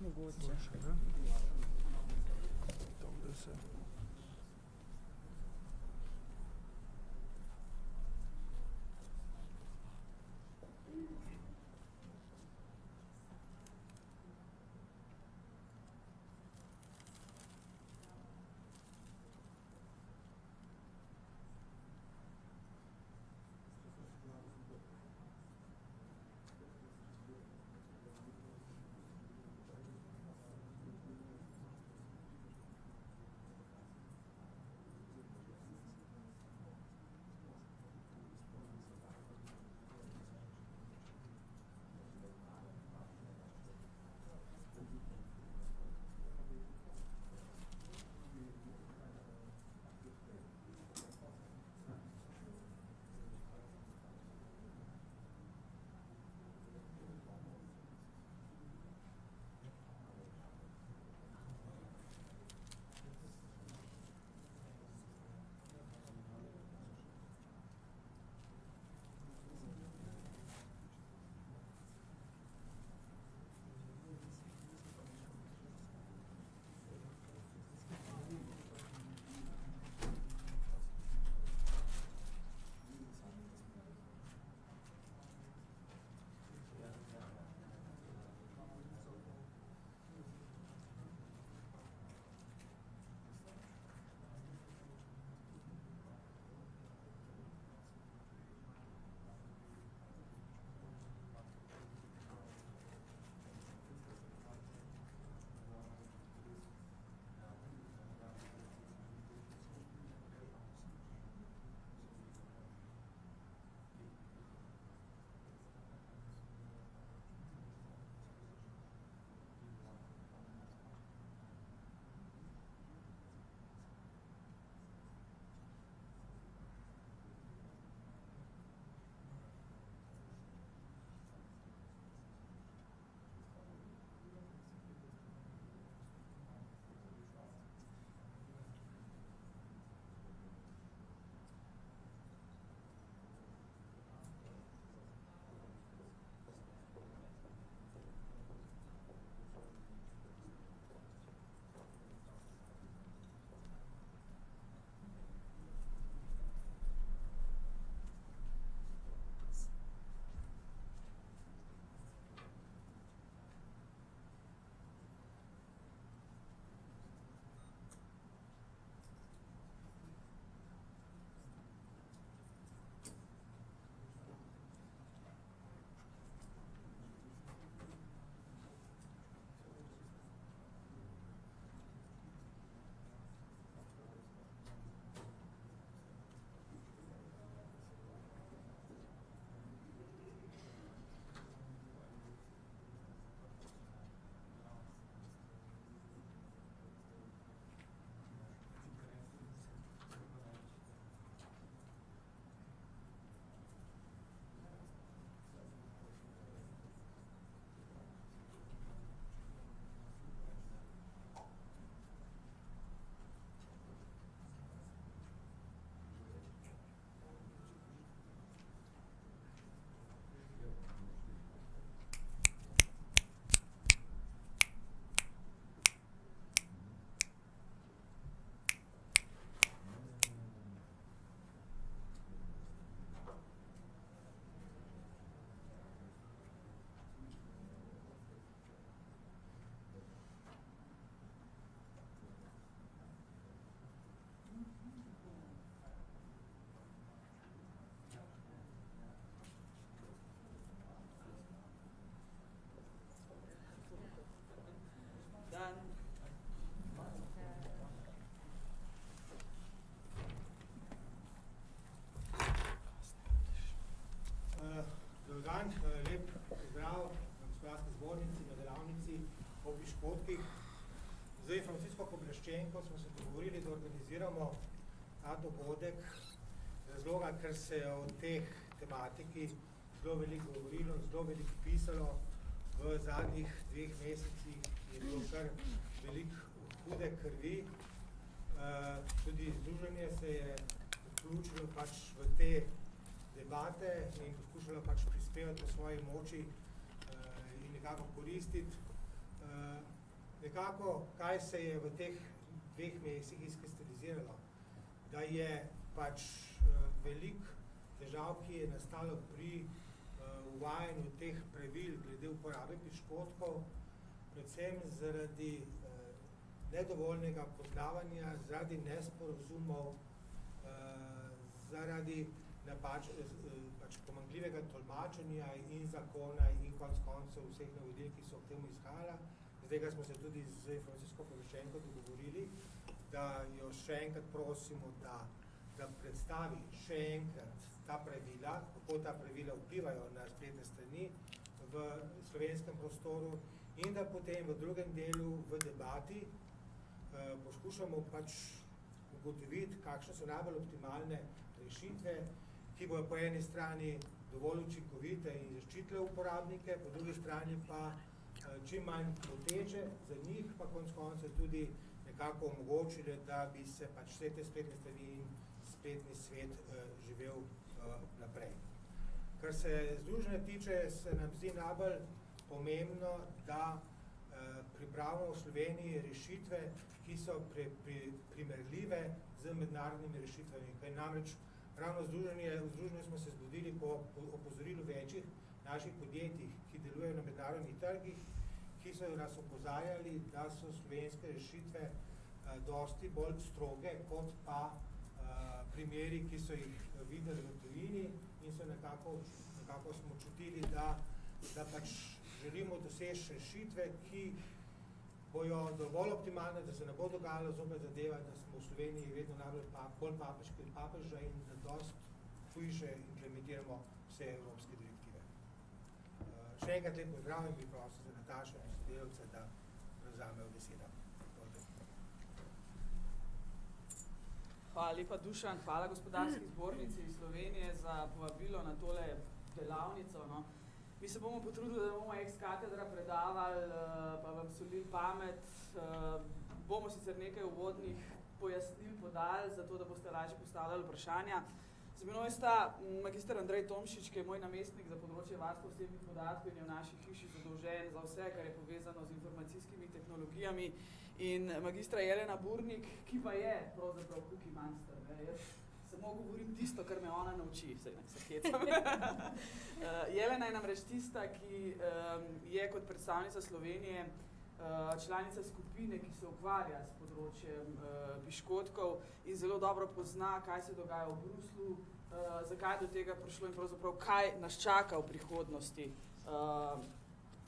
Mogoče. Dobro se. Dan, lep pozdrav na Gospodarski zbornici, na delavnici o piškotkih. Zdaj, Francisco Pobleščenko smo se dogovorili, da organiziramo ta dogodek razloga, ker se je o teh tematiki zelo veliko govorilo, zelo veliko pisalo v zadnjih 2 mesecih, je bilo kar veliko hude krvi. Tudi združenje se je vključilo pač v te debate in poskušalo pač prispevati po svoji moči in nekako koristiti. nekako, kaj se je v teh 2 mesecih izkristaliziralo, da je pač veliko težav, ki je nastalo pri uvajanju teh pravil glede uporabe piškotkov, predvsem zaradi nedovoljnega poznavanja, zaradi nesporazumov, zaradi pač pomanjkljivega tolmačenja in zakona in konec koncev vseh navodil, ki so k temu izhajala. Zdaj smo se tudi z informacijsko pooblaščenko dogovorili, da jo še enkrat prosimo, da predstavi še enkrat ta pravila, kako ta pravila vplivajo na spletne strani v slovenskem prostoru in da potem v drugem delu v debati poskušamo pač ugotoviti, kakšne so najbolj optimalne rešitve, ki bojo po eni strani dovolj učinkovite in zaščitile uporabnike, po drugi strani pa čim manj moteče za njih, pa konec koncev tudi nekako omogočile, da bi se pač vse te spletne strani in spletni svet živel naprej. Kar se združenja tiče, se nam zdi najbolj pomembno, da pripravimo v Sloveniji rešitve, ki so primerljive z mednarodnimi rešitvami. Kaj namreč ravno v združenju smo se zbudili po opozorilu večjih naših podjetij, ki delujejo na mednarodnih trgih, ki so nas opozarjali, da so slovenske rešitve dosti bolj stroge, kot pa primeri, ki so jih videli v tujini in so nekako smo čutili, da pač želimo doseči rešitve, ki bojo dovolj optimalne, da se ne bo dogajalo zopet zadeva, da smo v Sloveniji vedno bolj papeški od papeža in da dost hujše implementiramo vse evropske direktive. Še enkrat lep pozdrav in bi prosil za Natašo in sodelavce, da prevzamejo besedo. Hvala lepa, Dušan. Hvala Gospodarski zbornici Slovenije za povabilo na tole delavnico. No. Mi se bomo potrudili, da bomo ex katedra predavali, pa vam solili pamet. Bomo sicer nekaj uvodnih pojasnil podali, zato da boste lažje postavljali vprašanja. Z menoj sta magister Andrej Tomšič, ki je moj namestnik za področje varstva osebnih podatkov in je v naši hiši zadolžen za vse, kar je povezano z informacijskimi tehnologijami, in magistra Jelena Burnik, ki pa je pravzaprav cookie monster. Jaz samo govorim tisto, kar me ona nauči, se hecam. Jelena je namreč tista, ki je kot predstavnica Slovenije članica skupine, ki se ukvarja s področjem piškotkov in zelo dobro pozna, kaj se dogaja v Bruslu, zakaj do tega prišlo in pravzaprav kaj nas čaka v prihodnosti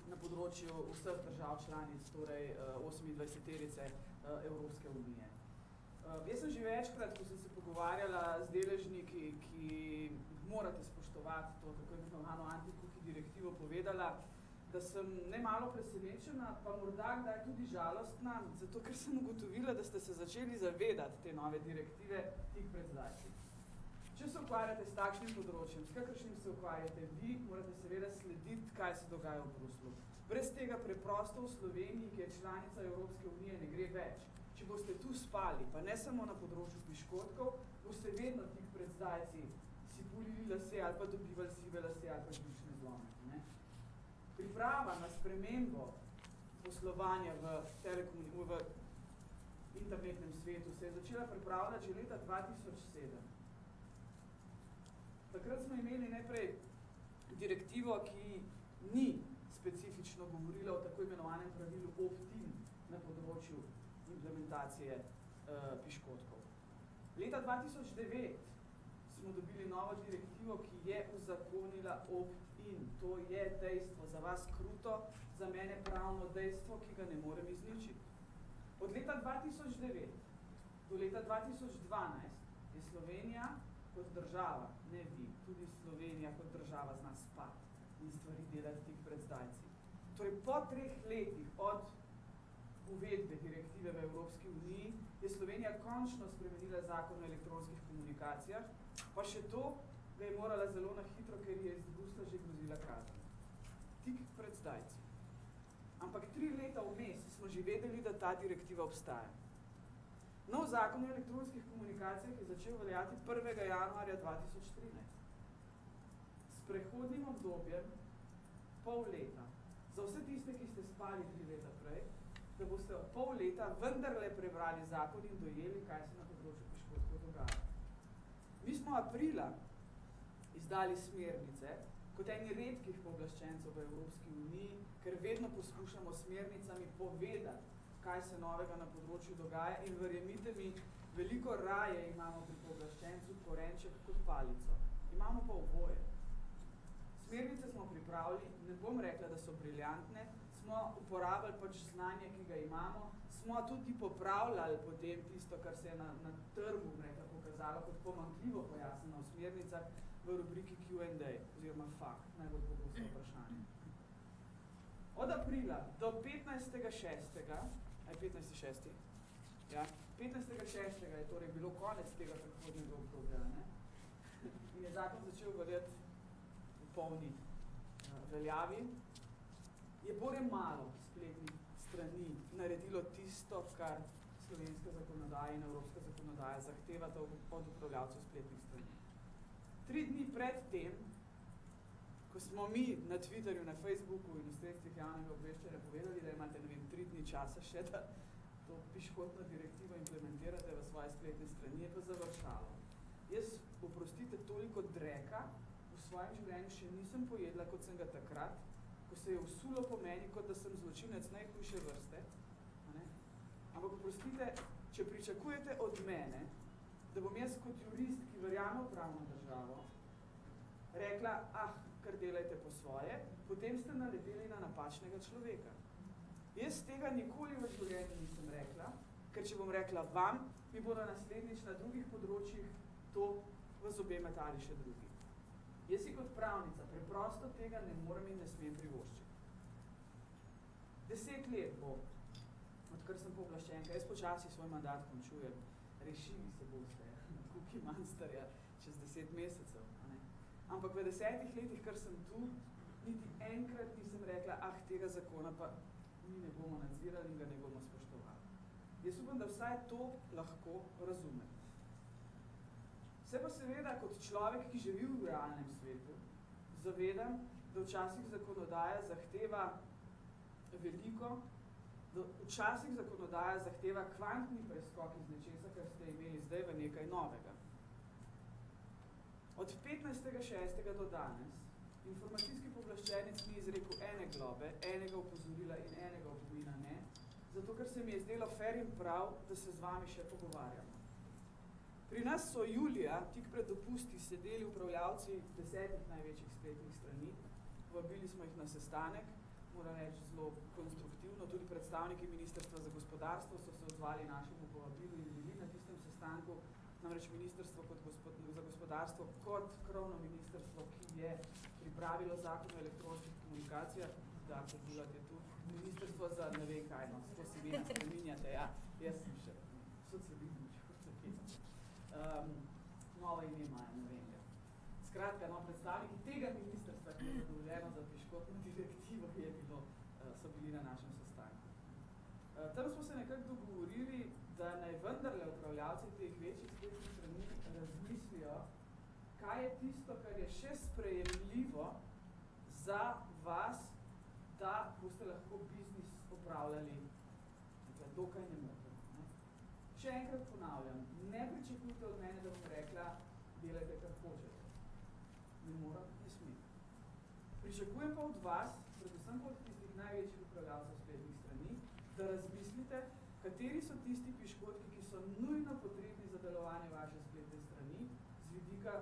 na področju vseh držav članic, torej 28-terice Evropske unije. Jaz sem že večkrat, ko sem se pogovarjala z deležniki, ki morate spoštovati to tako imenovano anti-cookie direktivo, povedala, da sem nemalo presenečena, pa morda kdaj tudi žalostna, zato ker sem ugotovila, da ste se začeli zavedati te nove direktive tik pred zdajci. Če se ukvarjate s takšnim področjem, s kakršnim se ukvarjate vi, morate seveda slediti, kaj se dogaja v Bruslu. Brez tega preprosto v Sloveniji, ki je članica Evropske unije, ne gre več. Če boste tu spali, pa ne samo na področju piškotkov, boste vedno tik pred zdajci si pulili lase ali pa dobivali sive lase ali pa žlične zlome. Ne? Priprava na spremembo poslovanja v internetnem svetu se je začela pripravljati že leta 2007. Takrat smo imeli najprej direktivo, ki ni specifično govorila o tako imenovanem pravilu opt-in na področju implementacije piškotkov. Leta 2009 smo dobili novo direktivo, ki je uzakonila opt-in. To je dejstvo, za vas kruto, za mene pravno dejstvo, ki ga ne morem izničiti. Od leta 2009 do leta 2012 je Slovenija kot država, ne vi, tudi Slovenija kot država zna spati in stvari delati tik pred zdajci. Torej, po 3 letih od uvedbe direktive v Evropski uniji je Slovenija končno spremenila zakon o elektronskih komunikacijah, pa še to, da je morala zelo na hitro, ker je iz Brusla že grozila kazen. Tik pred zdajci. Ampak 3 leta vmes smo že vedeli, da ta direktiva obstaja. Nov zakon o elektronskih komunikacijah je začel veljati 1. januarja 2013. S prehodnim obdobjem pol leta. Za vse tiste, ki ste spali 3 leta prej, da boste pol leta vendarle prebrali zakon in dojeli, kaj se na področju piškotkov dogaja. Mi smo aprila izdali smernice, kot eni redkih pooblaščencev v Evropski uniji, ker vedno poskušamo smernicami povedati, kaj se novega na področju dogaja in verjemite mi, veliko raje imamo pri pooblaščencu korenček kot palico. Imamo pa oboje. Smernice smo pripravili, ne bom rekla, da so briljantne, smo uporabili pač znanje, ki ga imamo, smo tudi popravljali potem tisto, kar se je na trgu pokazalo kot pomanjkljivo pojasnjeno v smernicah v rubriki Q&A, oziroma FAQ, najbolj pogosto vprašanje. Od aprila do 15.6., aj 15.6., ja, 15.6. je torej bilo konec tega prehodnega obdobja, ne? In je zakon začel veljati v polni veljavi, je bolj malo spletnih strani naredilo tisto, kar slovenska zakonodaja in evropska zakonodaja zahtevata od upravljavcev spletnih strani. 3 dni pred tem, ko smo mi na Twitterju, na Facebooku in v sredstvih javnega obveščanja povedali, da imate, ne vem, 3 dni časa še, da to piškotno direktivo implementirate v svoje spletne strani, je pa završalo. Jaz, oprostite, toliko dreka v svojem življenju še nisem pojedla, kot sem ga takrat, ko se je vsulo po meni, kot da sem zločinec najhujše vrste. Ne? Ampak oprostite, če pričakujete od mene, da bom jaz kot jurist, ki verjame v pravno državo, rekla, kar delajte po svoje, potem ste naleteli na napačnega človeka. Jaz tega nikoli v življenju nisem rekla, ker če bom rekla vam, mi bodo naslednjič na drugih področjih to v zobe metali še drugi. Jaz si kot pravnica preprosto tega ne morem in ne smem privoščiti. 10 let bo, odkar sem pooblaščenka, jaz počasi svoj mandat končujem, rešili se boste, kuki mansterja, čez 10 mesecev. Ne? Ampak v 10 letih, kar sem tu, niti enkrat nisem rekla, tega zakona pa mi ne bomo nadzirali in ga ne bomo spoštovali. Jaz upam, da vsaj to lahko razumem. Se pa seveda kot človek, ki živi v realnem svetu, zavedam, da včasih zakonodaja zahteva veliko, da včasih zakonodaja zahteva kvantni preskok iz nečesa, kar ste imeli zdaj v nekaj novega. Od 15.6. do danes informacijski pooblaščenec ni izrekel ene globe, enega opozorila in enega opomina ne, zato ker se mi je zdelo fair in prav, da se z vami še pogovarjamo. Pri nas so julija, tik pred dopusti, sedeli upravljavci 10 največjih spletnih strani, vabili smo jih na sestanek, moram reči zelo konstruktivno, tudi predstavniki Ministrstva za gospodarstvo so se odzvali našemu povabilu in bili na tistem sestanku, namreč Ministrstvo za gospodarstvo kot krovno ministrstvo, ki je pripravilo zakon o elektronskih komunikacijah, da podulate tu, Ministrstvo za ne vem kaj, no, to si vi spreminjate, ja, jaz sem še socializem. Novo ime imajo, ne vem. Skratka, predstavniki tega ministrstva, ki je zadolženo za piškotno direktivo, so bili na našem sestanku. Tam smo se nekako dogovorili, da naj vendarle upravljavci teh večjih spletnih strani razmislijo, kaj je tisto, kar je še sprejemljivo za vas, da boste lahko biznis opravljali dokaj nemoteno. Še enkrat ponavljam, ne pričakujte od mene, da bom rekla, delajte kar hočete. Ne moram, ne smem. Pričakujem pa od vas, predvsem od tistih največjih upravljavcev spletnih strani, da razmislite, kateri so tisti piškotki, ki so nujno potrebni za delovanje vaše spletne strani z vidika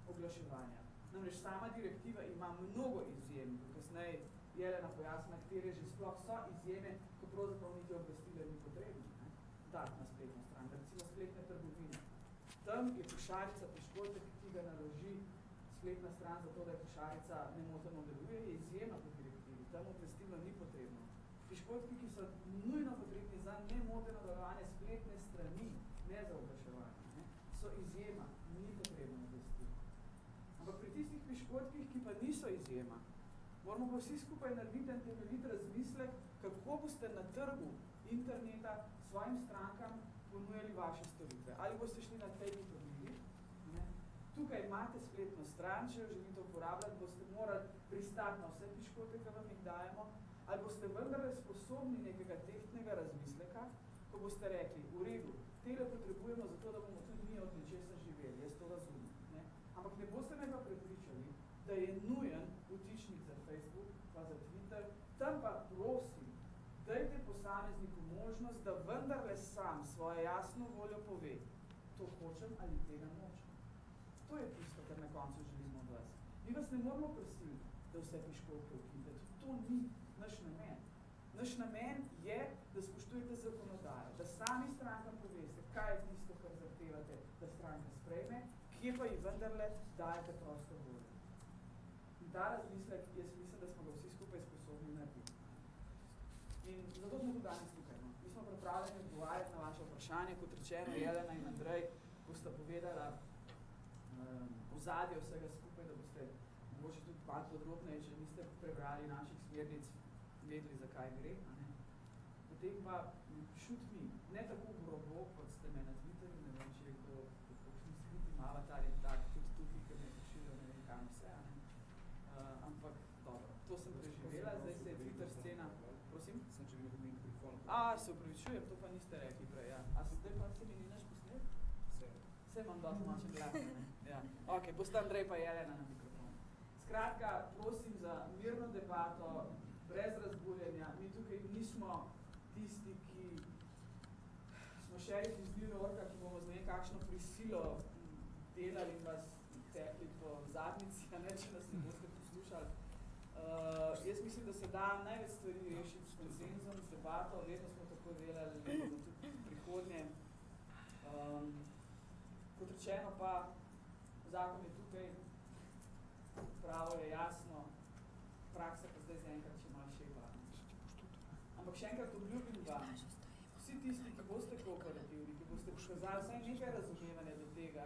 oglaševanja. Namreč sama direktiva ima mnogo izjem, kasneje Jelena pojasnila, katere že sploh so izjeme, ko pravzaprav niti obvestile ni potrebno. Dati na spletno stran, recimo spletne trgovine. Tam je košarica piškotek, ki ga naloži spletna stran, zato da je košarica nemoteno deluje, je izjema po direktivi. Tam obvestilo ni potrebno. Piškotki, ki so nujno potrebni za nemoteno delovanje spletne strani, ne za oglaševanje, so izjema, ni potrebno obvestilo. Ampak pri tistih piškotkih, ki pa niso izjema, moramo pa vsi skupaj narediti en temeljit razmislek, kako boste na trgu interneta svojim strankam ponujali vaše storitve. Ali boste šli na tej podligi, tukaj imate spletno stran, če jo želite uporabljati, boste morali pristati na vse piškote, ki vam jih dajemo, Ali boste vendarle sposobni nekega tehtnega razmisleka, ko boste rekli, v redu, tele potrebujemo zato, da bomo tudi mi od nečesa živeli, jaz to razumem. Ne? Ampak ne boste me pa prepričali, da je nujen vtičnik za Facebook, pa za Twitter, tam pa prosim, dajte posamezniku možnost, da vendarle sam svojo jasno voljo pove, to hočem ali tega nočem. To je tisto, kar na koncu želimo od vas. Mi vas ne moramo prisiliti, da vse piškotke ukinete. To ni naš namen. Naš namen je, da spoštujete zakonodajo, da sami strankam poveste, kaj je tisto, kar zahtevate, da stranka sprejme, kje pa ji vendarle dajete prosto voljo. In ta razmislek, jaz mislim, da smo ga vsi skupaj sposobni narediti. In zato smo tudi danes tukaj. No. Mi smo pripravljeni odgovarjati na vaše vprašanje, kot rečeno, Jelena in Andrej bosta povedala ozadje vsega skupaj, da boste mogoče tudi malo podrobneje, če niste prebrali naših smernic, vedeli, zakaj gre. Ne? Potem pa shoot me, ne tako grobo, kot ste me na Twitterju, ne vem, če je kdo skriti avatar in tak, tudi tukaj, ker me pošiljajo, ne vem kam vse. Ne? Ampak dobro, to sem preživela, zdaj se je Twitter scena. Prosim? Sem če bi nekaj mikrofon. Se upravičujem, to pa niste rekli prej, ja. A se zdaj pa se mi ni naš posnet? Vse imam dosti nočem glas, ne? Ja. Ok, boste Andrej pa Jelena na mikrofon. Skratka, prosim za mirno debato, brez razbuljenja. Mi tukaj nismo tisti, ki smo šerifi iz New Yorka, ki bomo z nekakšno prisilo delali in vas tekli po zadnici, a ne, če nas ne boste poslušali. Jaz mislim, da se da največ stvari rešiti s konsenzom, s debato, vedno smo tako delali, tudi prihodnje. Kot rečeno pa, zakon je tukaj, pravo je jasno, praksa pa zdaj zaenkrat še malo ševa. Ampak še enkrat obljubim vam, vsi tisti, ki boste kooperativni, ki boste pokazali vsaj nekaj razumevanja do tega,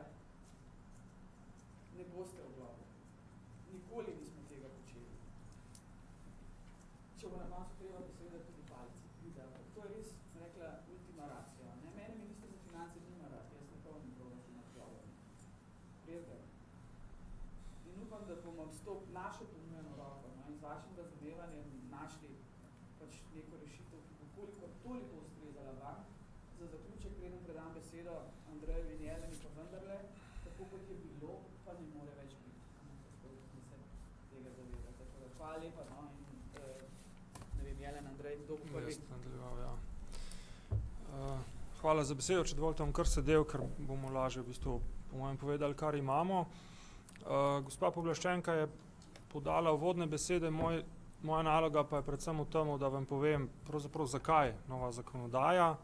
ne boste oglobljeni. Nikoli nismo tega počeli. Če bo na koncu treba seveda tudi palici. To je res, rekla, ultima ratio. Ne? Mene minister za finance nima rad, jaz nekako ni proračuna odgovorni. Res ga. In upam, da bomo s to našo ponujeno roko, no, in z vašim razumevanjem našli pač neko rešitev, ki bo koliko toliko ustrezala vam. Za zaključek, preden predam besedo Andreju in Jeleni, pa vendarle, tako kot je bilo, pa ne more več biti. Tega zavedate. Hvala lepa, no, in ne vem, Jelen, Andrej, kdo bo prvi? Ja. Hvala za besedo, če dovolite bom kar sedel, ker bomo lažje v bistvu po mojem povedali, kar imamo. Gospa pooblaščenka je podala uvodne besede, moja naloga pa je predvsem v tem, da vam povem pravzaprav zakaj nova zakonodaja,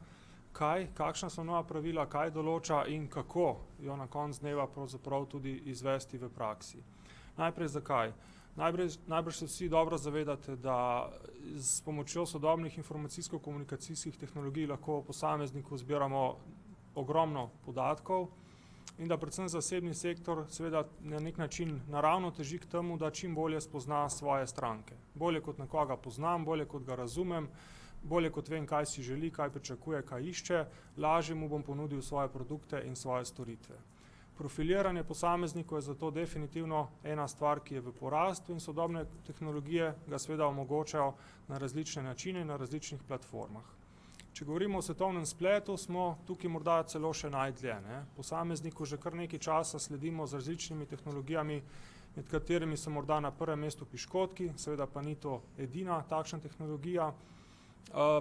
kakšna so nova pravila, kaj določa in kako jo na koncu dneva pravzaprav tudi izvesti v praksi. Najprej zakaj? Najbrž se vsi dobro zavedate, da s pomočjo sodobnih informacijsko-komunikacijskih tehnologij lahko o posamezniku zbiramo ogromno podatkov in da predvsem zasebni sektor seveda na nek način naravno teži k temu, da čim bolje spozna svoje stranke. Bolje kot nekoga poznam, bolje kot ga razumem, bolje kot vem, kaj si želi, kaj pričakuje, kaj išče, lažje mu bom ponudil svoje produkte in svoje storitve. Profiliranje posameznikov je zato definitivno ena stvar, ki je v porastu in sodobne tehnologije ga seveda omogočajo na različne načine, na različnih platformah. Če govorimo o svetovnem spletu, smo tukaj morda celo še najdlje. Posamezniku že kar nekaj časa sledimo z različnimi tehnologijami, med katerimi so morda na prvem mestu piškotki, seveda pa ni to edina takšna tehnologija.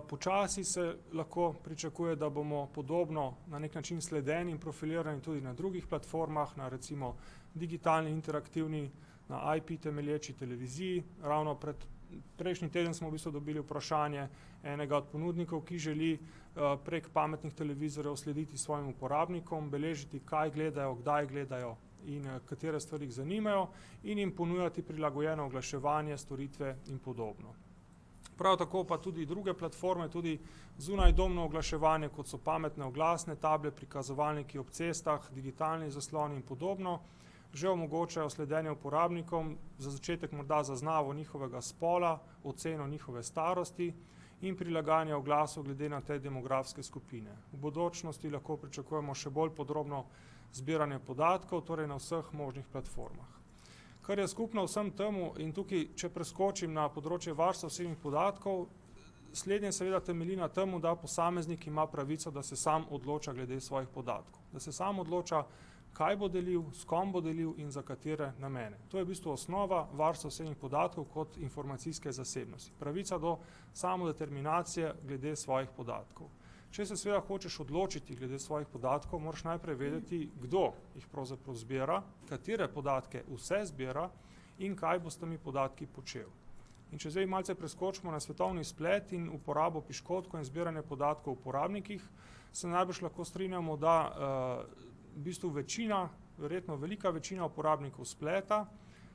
Počasi se lahko pričakuje, da bomo podobno na nek način sledeni in profilirani tudi na drugih platformah, na recimo digitalni, interaktivni, na IP temelječi televiziji. Ravno prejšnji teden smo v bistvu dobili vprašanje enega od ponudnikov, ki želi prek pametnih televizorjev slediti svojim uporabnikom, beležiti, kaj gledajo, kdaj gledajo in katere stvari jih zanimajo in jim ponujati prilagojeno oglaševanje, storitve in podobno. Prav tako pa tudi druge platforme, tudi zunajdomno oglaševanje, kot so pametne oglasne table, prikazovalniki ob cestah, digitalni zasloni in podobno, že omogočajo sledenje uporabnikom, za začetek morda zaznavo njihovega spola, oceno njihove starosti in prilagajanje oglasov glede na te demografske skupine. V bodočnosti lahko pričakujemo še bolj podrobno zbiranje podatkov, torej na vseh možnih platformah. Kar je skupno vsem temu in tukaj, če preskočim na področje varstva osebnih podatkov, slednje seveda temelji na temu, da posameznik ima pravico, da se sam odloča glede svojih podatkov. Da se sam odloča, kaj bo delil, s kom bo delil in za katere namene. To je v bistvu osnova varstva osebnih podatkov kot informacijske zasebnosti. Pravica do samodeterminacije glede svojih podatkov. Če se seveda hočeš odločiti glede svojih podatkov, moraš najprej vedeti, kdo jih pravzaprav zbira, katere podatke vse zbira in kaj bo s temi podatki počel. In če zdaj malce preskočimo na svetovni splet in uporabo piškotkov in zbiranje podatkov o uporabnikih, se najbrž lahko strinjamo, da v bistvu večina, verjetno velika večina uporabnikov spleta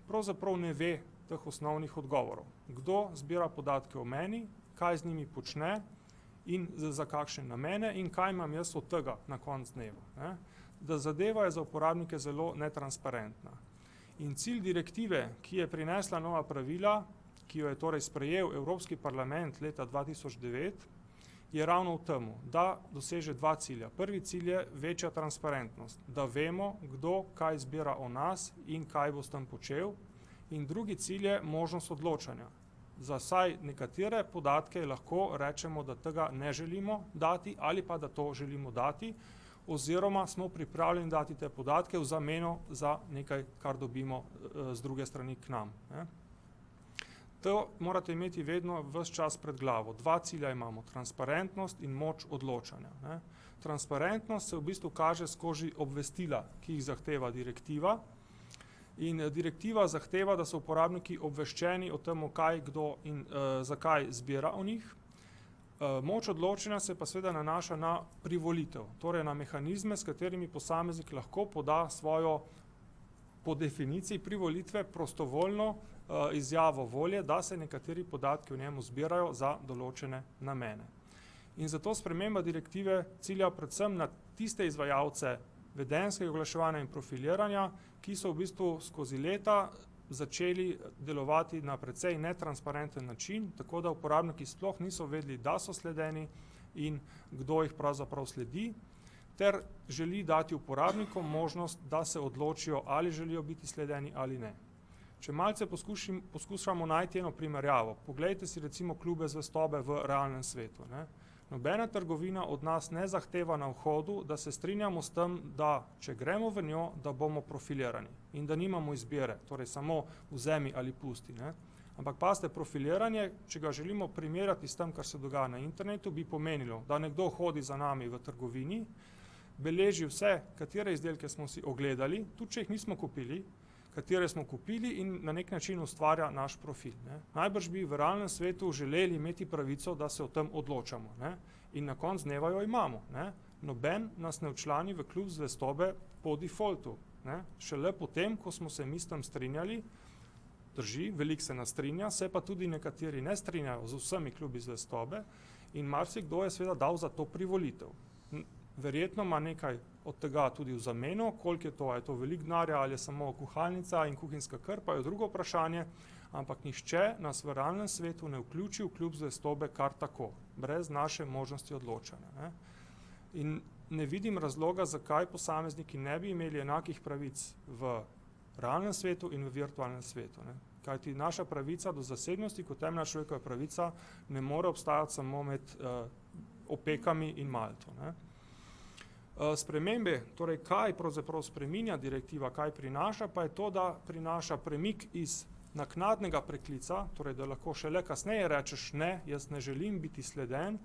pravzaprav ne ve teh osnovnih odgovorov. Kdo zbira podatke o meni, kaj z njimi počne in za kakšne namene in kaj imam jaz od tega na koncu dneva. Ne? Da zadeva je za uporabnike zelo netransparentna. In cilj direktive, ki je prinesla nova pravila, ki jo je torej sprejel Evropski parlament leta 2009, je ravno v temu, da doseže dva cilja. Prvi cilj je večja transparentnost, da vemo, kdo kaj zbira o nas in kaj bo s tem počel. In drugi cilj je možnost odločanja. Za vsaj nekatere podatke lahko rečemo, da tega ne želimo dati ali pa da to želimo dati, oziroma smo pripravljeni dati te podatke v zameno za nekaj, kar dobimo z druge strani k nam. Ne? To morate imeti vedno ves čas pred glavo. Dva cilja imamo, transparentnost in moč odločanja. Ne? Transparentnost se v bistvu kaže skozi obvestila, ki jih zahteva direktiva. In direktiva zahteva, da so uporabniki obveščeni o tem, kaj, kdo in zakaj zbira o njih. Moč odločanja se pa seveda nanaša na privolitev, torej na mehanizme, s katerimi posameznik lahko poda svojo, po definiciji privolitve, prostovoljno izjavo volje, da se nekateri podatki v njemu zbirajo za določene namene. In zato sprememba direktive cilja predvsem na tiste izvajalce vedenjskega oglaševanja in profiliranja, ki so v bistvu skozi leta začeli delovati na precej netransparenten način, tako da uporabniki sploh niso vedeli, da so sledeni in kdo jih pravzaprav sledi, ter želi dati uporabnikom možnost, da se odločijo, ali želijo biti sledeni ali ne. Če malce poskušamo najti eno primerjavo, poglejte si recimo klube zvestobe v realnem svetu. Ne? Nobena trgovina od nas ne zahteva na vhodu, da se strinjamo s tem, da če gremo v njo, da bomo profilirani in da nimamo izbire, torej samo vzemi ali pusti. Ne? Ampak pazite, profiliranje, če ga želimo primerjati s tem, kar se dogaja na internetu, bi pomenilo, da nekdo hodi za nami v trgovini, beleži vse, katere izdelke smo si ogledali, tudi če jih nismo kupili, katere smo kupili in na nek način ustvarja naš profil. Ne. Najbrž bi v realnem svetu želeli imeti pravico, da se o tem odločamo. Ne. In na koncu dneva jo imamo. Ne. Noben nas ne včlani v klub zvestobe po defaultu. Ne. Šele potem, ko smo se mi s tem strinjali, drži, veliko se nas strinja, se pa tudi nekateri ne strinjajo z vsemi klubi zvestobe in marsikdo je seveda dal za to privolitev. Verjetno ima nekaj od tega tudi v zameno, koliko je to veliko denarja ali je samo kuhalnica in kuhinjska krpa, je drugo vprašanje, ampak nihče nas v realnem svetu ne vključi v klub zvestobe kar tako, brez naše možnosti odločanja. Ne? In ne vidim razloga, zakaj posamezniki ne bi imeli enakih pravic v realnem svetu in v virtualnem svetu. Ne? Kajti naša pravica do zasebnosti kot temeljna človekova pravica ne more obstajati samo med opekami in Malto. Ne? Spremembe, torej kaj pravzaprav spreminja direktiva, kaj prinaša, pa je to, da prinaša premik iz naknadnega preklica, torej da lahko šele kasneje rečeš ne, jaz ne želim biti sleden,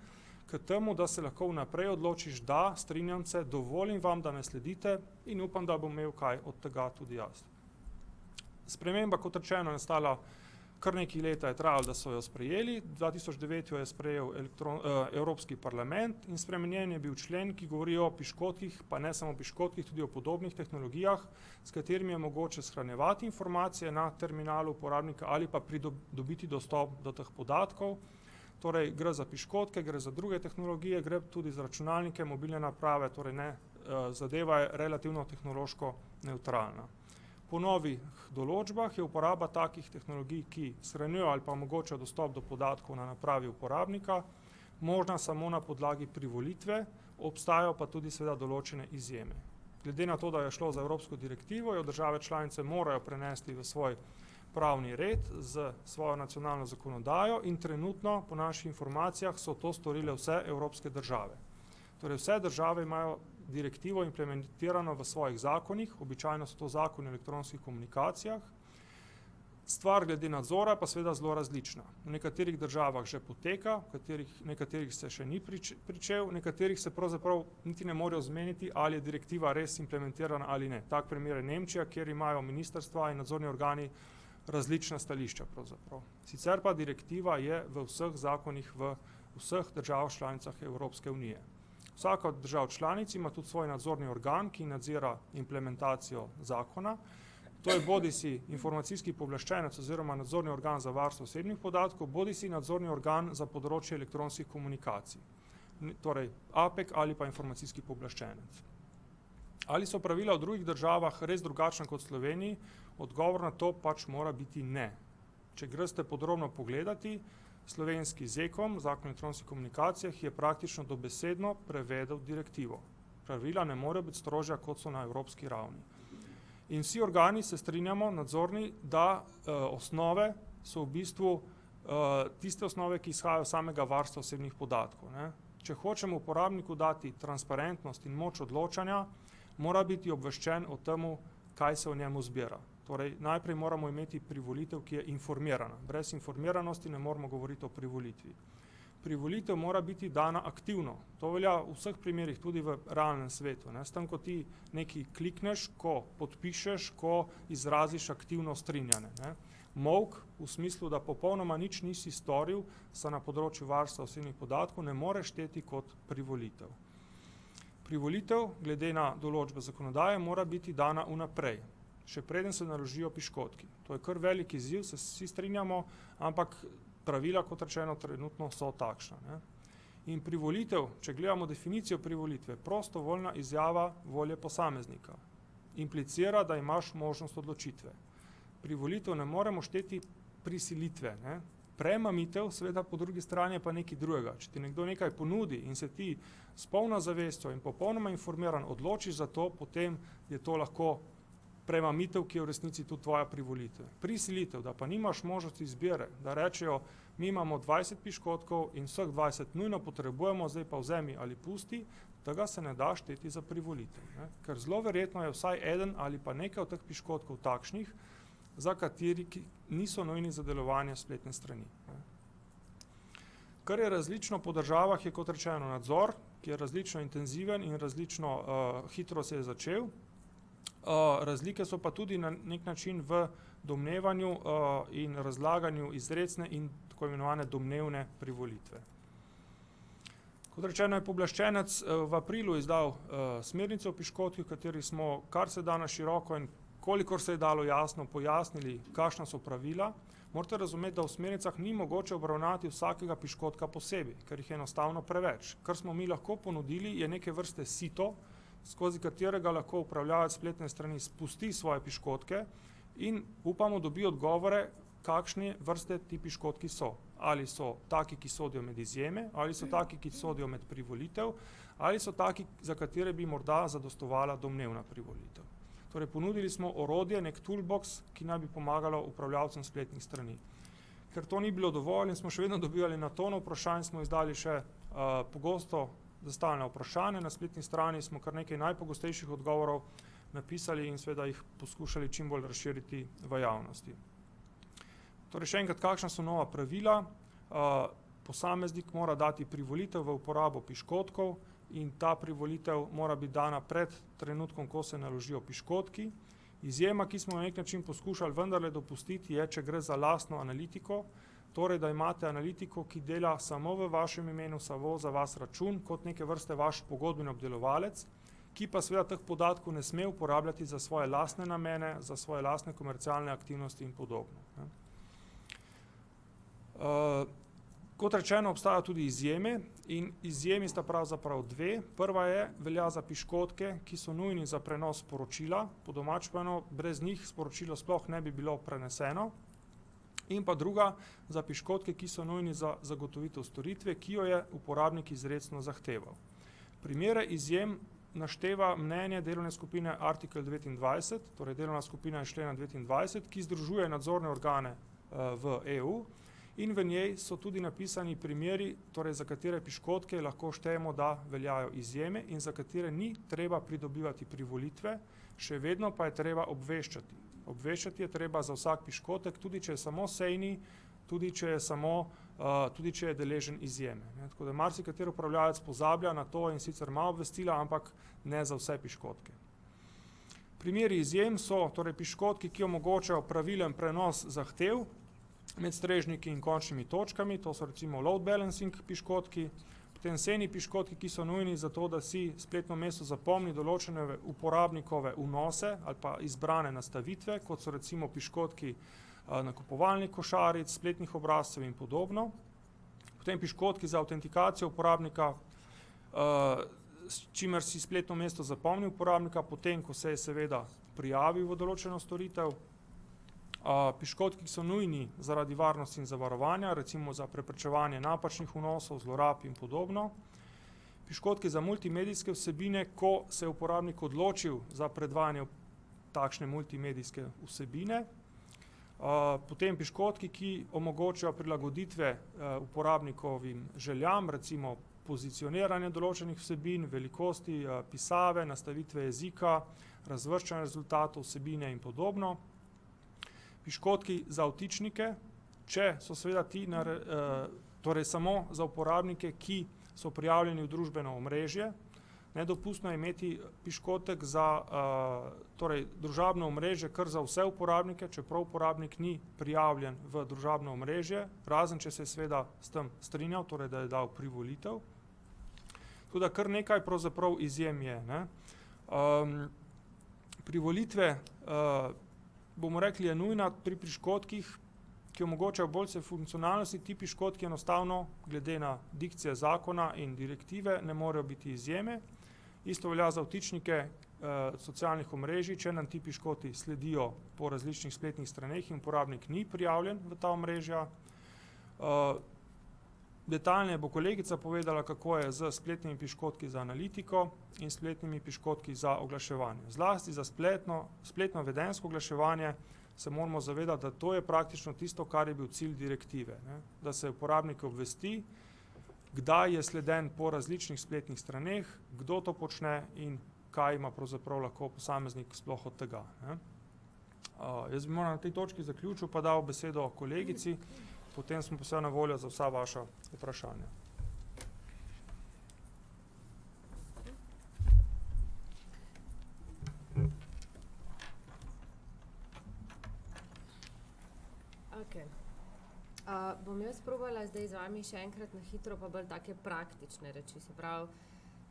k temu, da se lahko vnaprej odločiš, da, strinjam se, dovolim vam, da me sledite in upam, da bom imel kaj od tega tudi jaz. Sprememba, kot rečeno, je nastala kar nekaj leta je trajalo, da so jo sprejeli. 2009 jo je sprejel Evropski parlament in spremenjen je bil člen, ki govori o piškotkih, pa ne samo piškotkih, tudi o podobnih tehnologijah, s katerimi je mogoče shranjevati informacije na terminalu uporabnika ali pa pridobiti dostop do teh podatkov. Torej gre za piškotke, gre za druge tehnologije, gre tudi za računalnike, mobilne naprave, torej ne, zadeva je relativno tehnološko nevtralna. Po novih določbah je uporaba takih tehnologij, ki shranjujejo ali pa omogočajo dostop do podatkov na napravi uporabnika, možna samo na podlagi privolitve, obstajajo pa tudi seveda določene izjeme. glede na to, da je šlo za evropsko direktivo, jo države članice morajo prenesti v svoj pravni red z svojo nacionalno zakonodajo in trenutno, po naših informacijah, so to storile vse evropske države. Torej vse države imajo direktivo implementirano v svojih zakonih, običajno so to zakoni o elektronskih komunikacijah. Stvar glede nadzora pa seveda zelo različna. V nekaterih državah že poteka, v nekaterih se še ni pričel, v nekaterih se pravzaprav niti ne morejo zmeniti, ali je direktiva res implementirana ali ne. Tak primer je Nemčija, kjer imajo ministrstva in nadzorni organi različna stališča pravzaprav. Sicer pa direktiva je v vseh zakonih v vseh državah članicah Evropske unije. Vsaka od držav članic ima tudi svoj nadzorni organ, ki nadzira implementacijo zakona. To je bodisi informacijski pooblaščenec oziroma nadzorni organ za varstvo osebnih podatkov, bodisi nadzorni organ za področje elektronskih komunikacij. Torej APEC ali pa informacijski pooblaščenec. Ali so pravila v drugih državah res drugačna kot v Sloveniji? Odgovor na to pač mora biti ne. Če greste podrobno pogledati, slovenski ZEKom, Zakon o elektronskih komunikacijah, je praktično dobesedno prevedel direktivo. Pravila ne morejo biti strožja, kot so na evropski ravni. In vsi organi se strinjamo, nadzorni, da osnove so v bistvu tiste osnove, ki izhajajo samega varstva osebnih podatkov. Ne. Če hočemo uporabniku dati transparentnost in moč odločanja, mora biti obveščen o temu, kaj se v njemu zbira. Torej, najprej moramo imeti privolitev, ki je informirana. Brez informiranosti ne moramo govoriti o privolitvi. Privolitev mora biti dana aktivno. To velja v vseh primerih, tudi v realnem svetu. Ne. S tem, ko ti nekaj klikneš, ko podpišeš, ko izraziš aktivno strinjanje. Ne. Molk, v smislu, da popolnoma nič nisi storil, se na področju varstva osebnih podatkov ne more šteti kot privolitev. Privolitev, glede na določbe zakonodaje, mora biti dana vnaprej, še preden se naložijo piškotki. To je kar velik izziv, se vsi strinjamo, ampak pravila, kot rečeno, trenutno so takšna. Ne. In privolitev, če gledamo definicijo privolitve, prostovoljna izjava volje posameznika. Implicira, da imaš možnost odločitve. Privolitev ne moremo šteti prisilitve. Ne. Premamitev, seveda po drugi strani je pa nekaj drugega. Če ti nekdo nekaj ponudi in se ti s polno zavestjo in popolnoma informiran odločiš za to, potem je to lahko premamitev, ki je v resnici tudi tvoja privolitev. Prisilitev, da pa nimaš možnosti izbire, da rečejo, mi imamo 20 piškotkov in vseh 20 nujno potrebujemo, zdaj pa vzemi ali pusti, tega se ne da šteti za privolitev. Ne? Ker zelo verjetno je vsaj eden ali pa nekaj od teh piškotkov takšnih, za kateri niso nujni za delovanje spletne strani. Ne? Kar je različno po državah, je kot rečeno nadzor, ki je različno intenziven in različno hitro se je začel. Razlike so pa tudi na nek način v domnevanju in razlaganju izrecne in tako imenovane domnevne privolitve. Kot rečeno je pooblaščenec v aprilu izdal smernice o piškotkih, v kateri smo kar se da na široko in kolikor se je dalo jasno pojasnili, kakšna so pravila. Morate razumeti, da v smernicah ni mogoče obravnavati vsakega piškotka posebej, ker jih je enostavno preveč. Kar smo mi lahko ponudili, je neke vrste sito, skozi katerega lahko upravljavec spletne strani spusti svoje piškotke in upamo dobi odgovore, kakšne vrste ti piškotki so. Ali so taki, ki sodijo med izjeme, ali so taki, ki sodijo med privolitev, ali so taki, za katere bi morda zadostovala domnevna privolitev. Torej, ponudili smo orodje, nek toolbox, ki naj bi pomagalo upravljavcem spletnih strani. Ker to ni bilo dovolj in smo še vedno dobivali na tono vprašanj, smo izdali še pogosto zastavljena vprašanja. Na spletni strani smo kar nekaj najpogostejših odgovorov napisali in seveda jih poskušali čim bolj razširiti v javnosti. Torej, še enkrat, kakšna so nova pravila? Posameznik mora dati privolitev v uporabo piškotkov in ta privolitev mora biti dana pred trenutkom, ko se naložijo piškotki. Izjema, ki smo na nek način poskušali vendarle dopustiti, je, če gre za lastno analitiko, torej, da imate analitiko, ki dela samo v vašem imenu, samo za vas račun, kot neke vrste vaš pogodbeni obdelovalec, ki pa seveda teh podatkov ne sme uporabljati za svoje lastne namene, za svoje lastne komercialne aktivnosti in podobno. Kot rečeno, obstajajo tudi izjeme in izjemi sta pravzaprav dve. Prva velja za piškotke, ki so nujni za prenos sporočila, po domače povedano, brez njih sporočilo sploh ne bi bilo preneseno. In pa druga za piškotke, ki so nujni za zagotovitev storitve, ki jo je uporabnik izrecno zahteval. Primere izjem našteva mnenje delovne skupine artikel 29, torej delovna skupina iz člena 29, ki združuje nadzorne organe v EU in v njej so tudi napisani primeri, torej za katere piškotke lahko štejemo, da veljajo izjeme in za katere ni treba pridobivati privolitve, še vedno pa je treba obveščati. Obveščati je treba za vsak piškotek, tudi če je samo sejni, tudi če je deležen izjeme. Tako da marsikateri upravljalec pozablja na to in sicer ima obvestila, ampak ne za vse piškotke. Primeri izjem so torej piškotki, ki omogočajo pravilen prenos zahtev med strežniki in končnimi točkami, to so recimo load balancing piškotki, potem sejni piškotki, ki so nujni za to, da si spletno mesto zapomni določene uporabnikove vnose ali pa izbrane nastavitve, kot so recimo piškotki nakupovalnih košaric, spletnih obrazcev in podobno. Potem piškotki za avtentikacijo uporabnika, s čimer si spletno mesto zapomni uporabnika, potem ko se je seveda prijavil v določeno storitev. Piškotki, ki so nujni zaradi varnosti in zavarovanja, recimo za preprečevanje napačnih vnosov, zlorab in podobno. Piškotki za multimedijske vsebine, ko se je uporabnik odločil za predvajanje takšne multimedijske vsebine. Potem piškotki, ki omogočajo prilagoditve uporabnikovim željam, recimo pozicioniranje določenih vsebin, velikosti pisave, nastavitve jezika, razvrščanje rezultatov vsebine in podobno. Piškotki za vtičnike, če so seveda ti torej samo za uporabnike, ki so prijavljeni v družbeno omrežje. Nedopustno je imeti piškotek za torej družabno omrežje kar za vse uporabnike, čeprav uporabnik ni prijavljen v družabno omrežje, razen če se je seveda s tem strinjal, torej da je dal privolitev. Tako da kar nekaj pravzaprav izjem je. Privolitve, bomo rekli, je nujna pri piškotkih, ki omogočajo boljše funkcionalnosti. Ti piškotki enostavno, glede na dikcije zakona in direktive, ne morejo biti izjeme. Isto velja za vtičnike socialnih omrežij, če nam ti piškoti sledijo po različnih spletnih straneh in uporabnik ni prijavljen v ta omrežja. Detaljneje bo kolegica povedala, kako je z spletnimi piškotki za analitiko in spletnimi piškotki za oglaševanje. Zlasti za spletno vedenjsko oglaševanje se moramo zavedati, da to je praktično tisto, kar je bil cilj direktive. Da se uporabnike obvesti, kdaj je sleden po različnih spletnih straneh, kdo to počne in kaj ima pravzaprav lahko posameznik sploh od tega. Jaz bi moral na tej točki zaključil, pa dal besedo kolegici, potem smo pa na voljo za vsa vaša vprašanja. Bom jaz probala zdaj z vami še enkrat na hitro, pa bolj take praktične reči. Se pravi,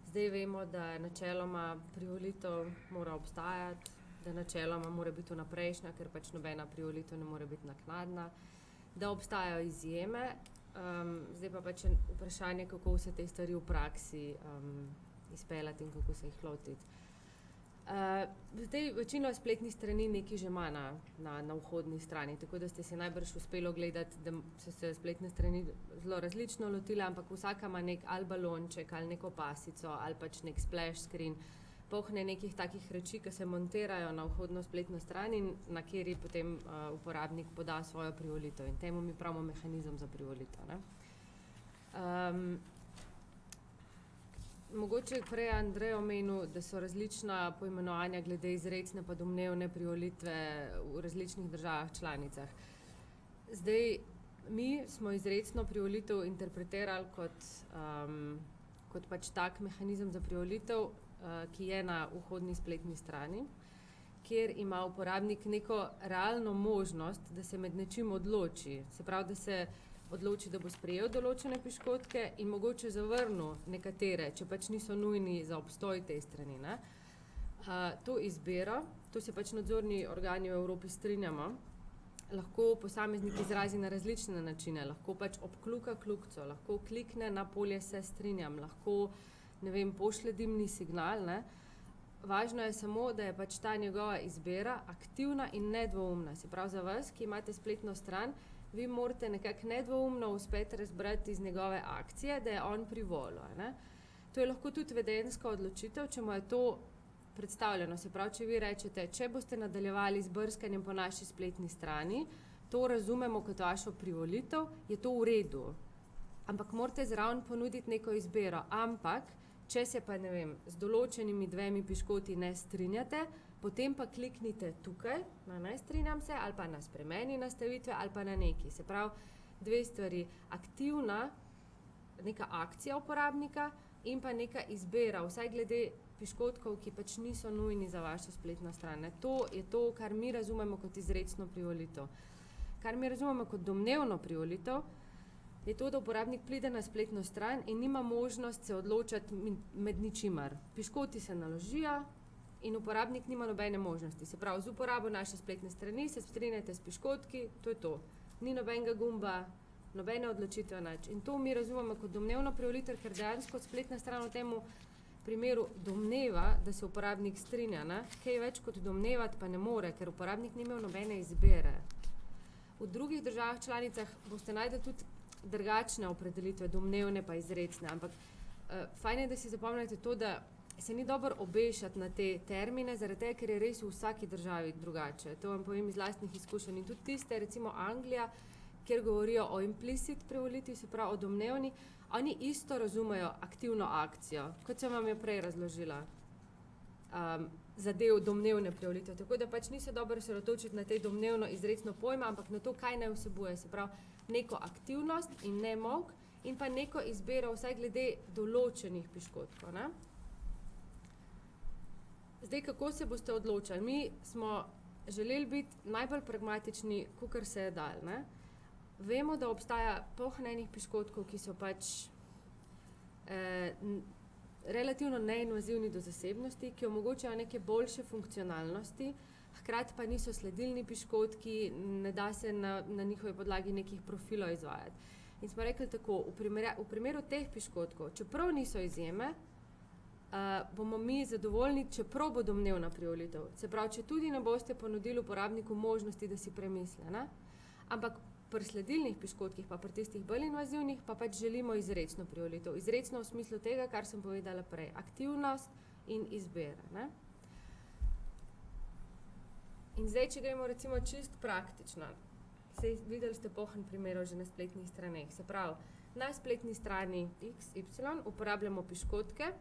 zdaj vemo, da načeloma privolitev mora obstajati, da načeloma mora biti vnaprejšnja, ker pač nobena privolitev ne more biti naknadna, da obstajajo izjeme, zdaj pa pač vprašanje, kako vse te stvari v praksi izpeljati in kako se jih lotiti. Zdaj večino spletnih strani nekaj že ima na vhodni strani, tako da ste si najbrž uspelo gledati, da so se spletne strani zelo različno lotile, ampak vsaka ima nek ali balonček, ali neko pasico, ali pač nek splash screen, pohne nekih takih reči, ki se montirajo na vhodno spletno stran in na kateri potem uporabnik poda svojo privolitev. In temu mi pravimo mehanizem za privolitev. Mogoče prej Andrej omenil, da so različna poimenovanja glede izrecne pa domnevne privolitve v različnih državah članicah. Zdaj, mi smo izrecno privolitev interpretirali kot pač tak mehanizem za privolitev, ki je na vhodni spletni strani, kjer ima uporabnik neko realno možnost, da se med nečim odloči. Se pravi, da se odloči, da bo sprejel določene piškotke in mogoče zavrnil nekatere, če pač niso nujni za obstoj te strani. To izbiro, to se pač nadzorni organi v Evropi strinjamo, lahko posameznik izrazi na različne načine, lahko pač obkluka kljukico, lahko klikne na polje se strinjam, lahko, ne vem, pošlje dimni signal. Važno je samo, da je pač ta njegova izbira aktivna in nedvoumna. Se pravi, za vas, ki imate spletno stran, vi morate nekako nedvoumno uspeti razbrati iz njegove akcije, da je on privolil. To je lahko tudi vedenjska odločitev, če mu je to predstavljeno. Se pravi, če vi rečete, če boste nadaljevali z brskanjem po naši spletni strani, to razumemo kot vašo privolitev, je to v redu. Ampak morate zraven ponuditi neko izbiro. Ampak, če se pa, ne vem, z določenimi 2 piškoti ne strinjate, potem pa kliknite tukaj, na ne strinjam se, ali pa na spremeni nastavitve, ali pa na neki. Se pravi, 2 stvari. Aktivna, neka akcija uporabnika in pa neka izbira, vsaj glede piškotkov, ki pač niso nujni za vašo spletno stran. To je to, kar mi razumemo kot izrecno privolitev. Kar mi razumemo kot domnevno privolitev, je to, da uporabnik pride na spletno stran in nima možnost se odločati med ničimer. Piškoti se naložijo in uporabnik nima nobene možnosti. Se pravi, z uporabo naše spletne strani se strinjate s piškotki, to je to. Ni nobenega gumba, nobene odločitve nič. In to mi razumemo kot domnevno privolitev, ker dejansko spletna stran v tem primeru domneva, da se uporabnik strinja. Ne? Kaj več kot domnevati pa ne more, ker uporabnik ni imel nobene izbere. V drugih državah članicah boste najdli tudi drugačne opredelitve, domnevne pa izrecne, ampak fajn je, da si zapomnite to, da se ni dobro obešati na te termine, zaradi tega, ker je res v vsaki državi drugače. To vam povem iz lastnih izkušenj. In tudi tiste, recimo Anglija, kjer govorijo o implicit privolitvi, se pravi o domnevni, oni isto razumejo aktivno akcijo, kot sem vam jo prej razložila, za del domnevne privolitve. Tako da pač ni se dobro osredotočiti na te domnevno izrecno pojma, ampak na to, kaj naj vsebuje. Se pravi, neko aktivnost in ne molk in pa neko izbiro vsaj glede določenih piškotkov. Ne? Zdaj, kako se boste odločali? Mi smo želeli biti najbolj pragmatični, kakor se je dal. Ne? Vemo, da obstaja pohnenih piškotkov, ki so pač relativno neinvazivni do zasebnosti, ki omogočajo neke boljše funkcionalnosti, hkrati pa niso sledilni piškotki, ne da se na njihovi podlagi nekih profilov izvajati. In smo rekli tako, v primeru teh piškotkov, čeprav niso izjeme, bomo mi zadovoljni, čeprav bo domnevna privolitev. Se pravi, če tudi ne boste ponudili uporabniku možnosti, da si premisle. Ne? Ampak pri sledilnih piškotkih, pa pri tistih bolj invazivnih, pa pač želimo izrecno privolitev. Izrecno v smislu tega, kar sem povedala prej. Aktivnost in izbira. Ne? In zdaj, če gremo recimo čist praktično, videli ste pohen primerov že na spletnih straneh. Se pravi, na spletni strani XY uporabljamo piškotke.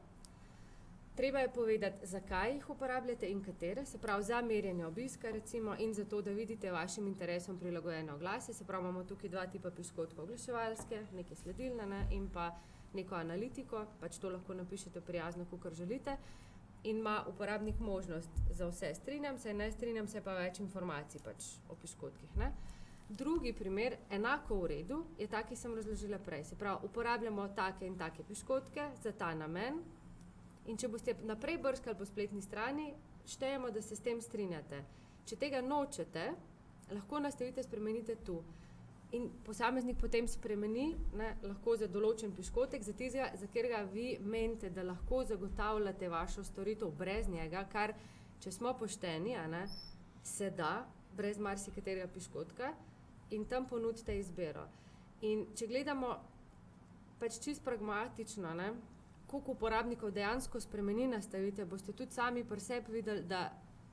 Treba je povedati, zakaj jih uporabljate in katere, se pravi za merjenje obiska recimo in za to, da vidite vašim interesom prilagojene oglase. Se pravi, imamo tukaj 2 tipa piškotkov, oglaševalske, neke sledilne, ne, in pa neko analitiko, pač to lahko napišete prijazno, kakor želite. In ima uporabnik možnost za vse. Strinjam se, ne strinjam se, pa več informacij pač o piškotkih. Ne. Drugi primer, enako v redu, je ta, ki sem razložila prej. Se pravi, uporabljamo take in take piškotke za ta namen. In če boste naprej brskali po spletni strani, štejemo, da se s tem strinjate. Če tega nočete, lahko nastavite spremenite tu. In posameznik potem spremeni, ne, lahko za določen piškotek, za katerega vi menite, da lahko zagotavljate vašo storitev brez njega, kar, če smo pošteni, ne, se da, brez marsikaterega piškotka, in tam ponudite izbiro. In če gledamo pač čisto pragmatično, ne, koliko uporabnikov dejansko spremeni nastavite, boste tudi sami pri sebi videli, da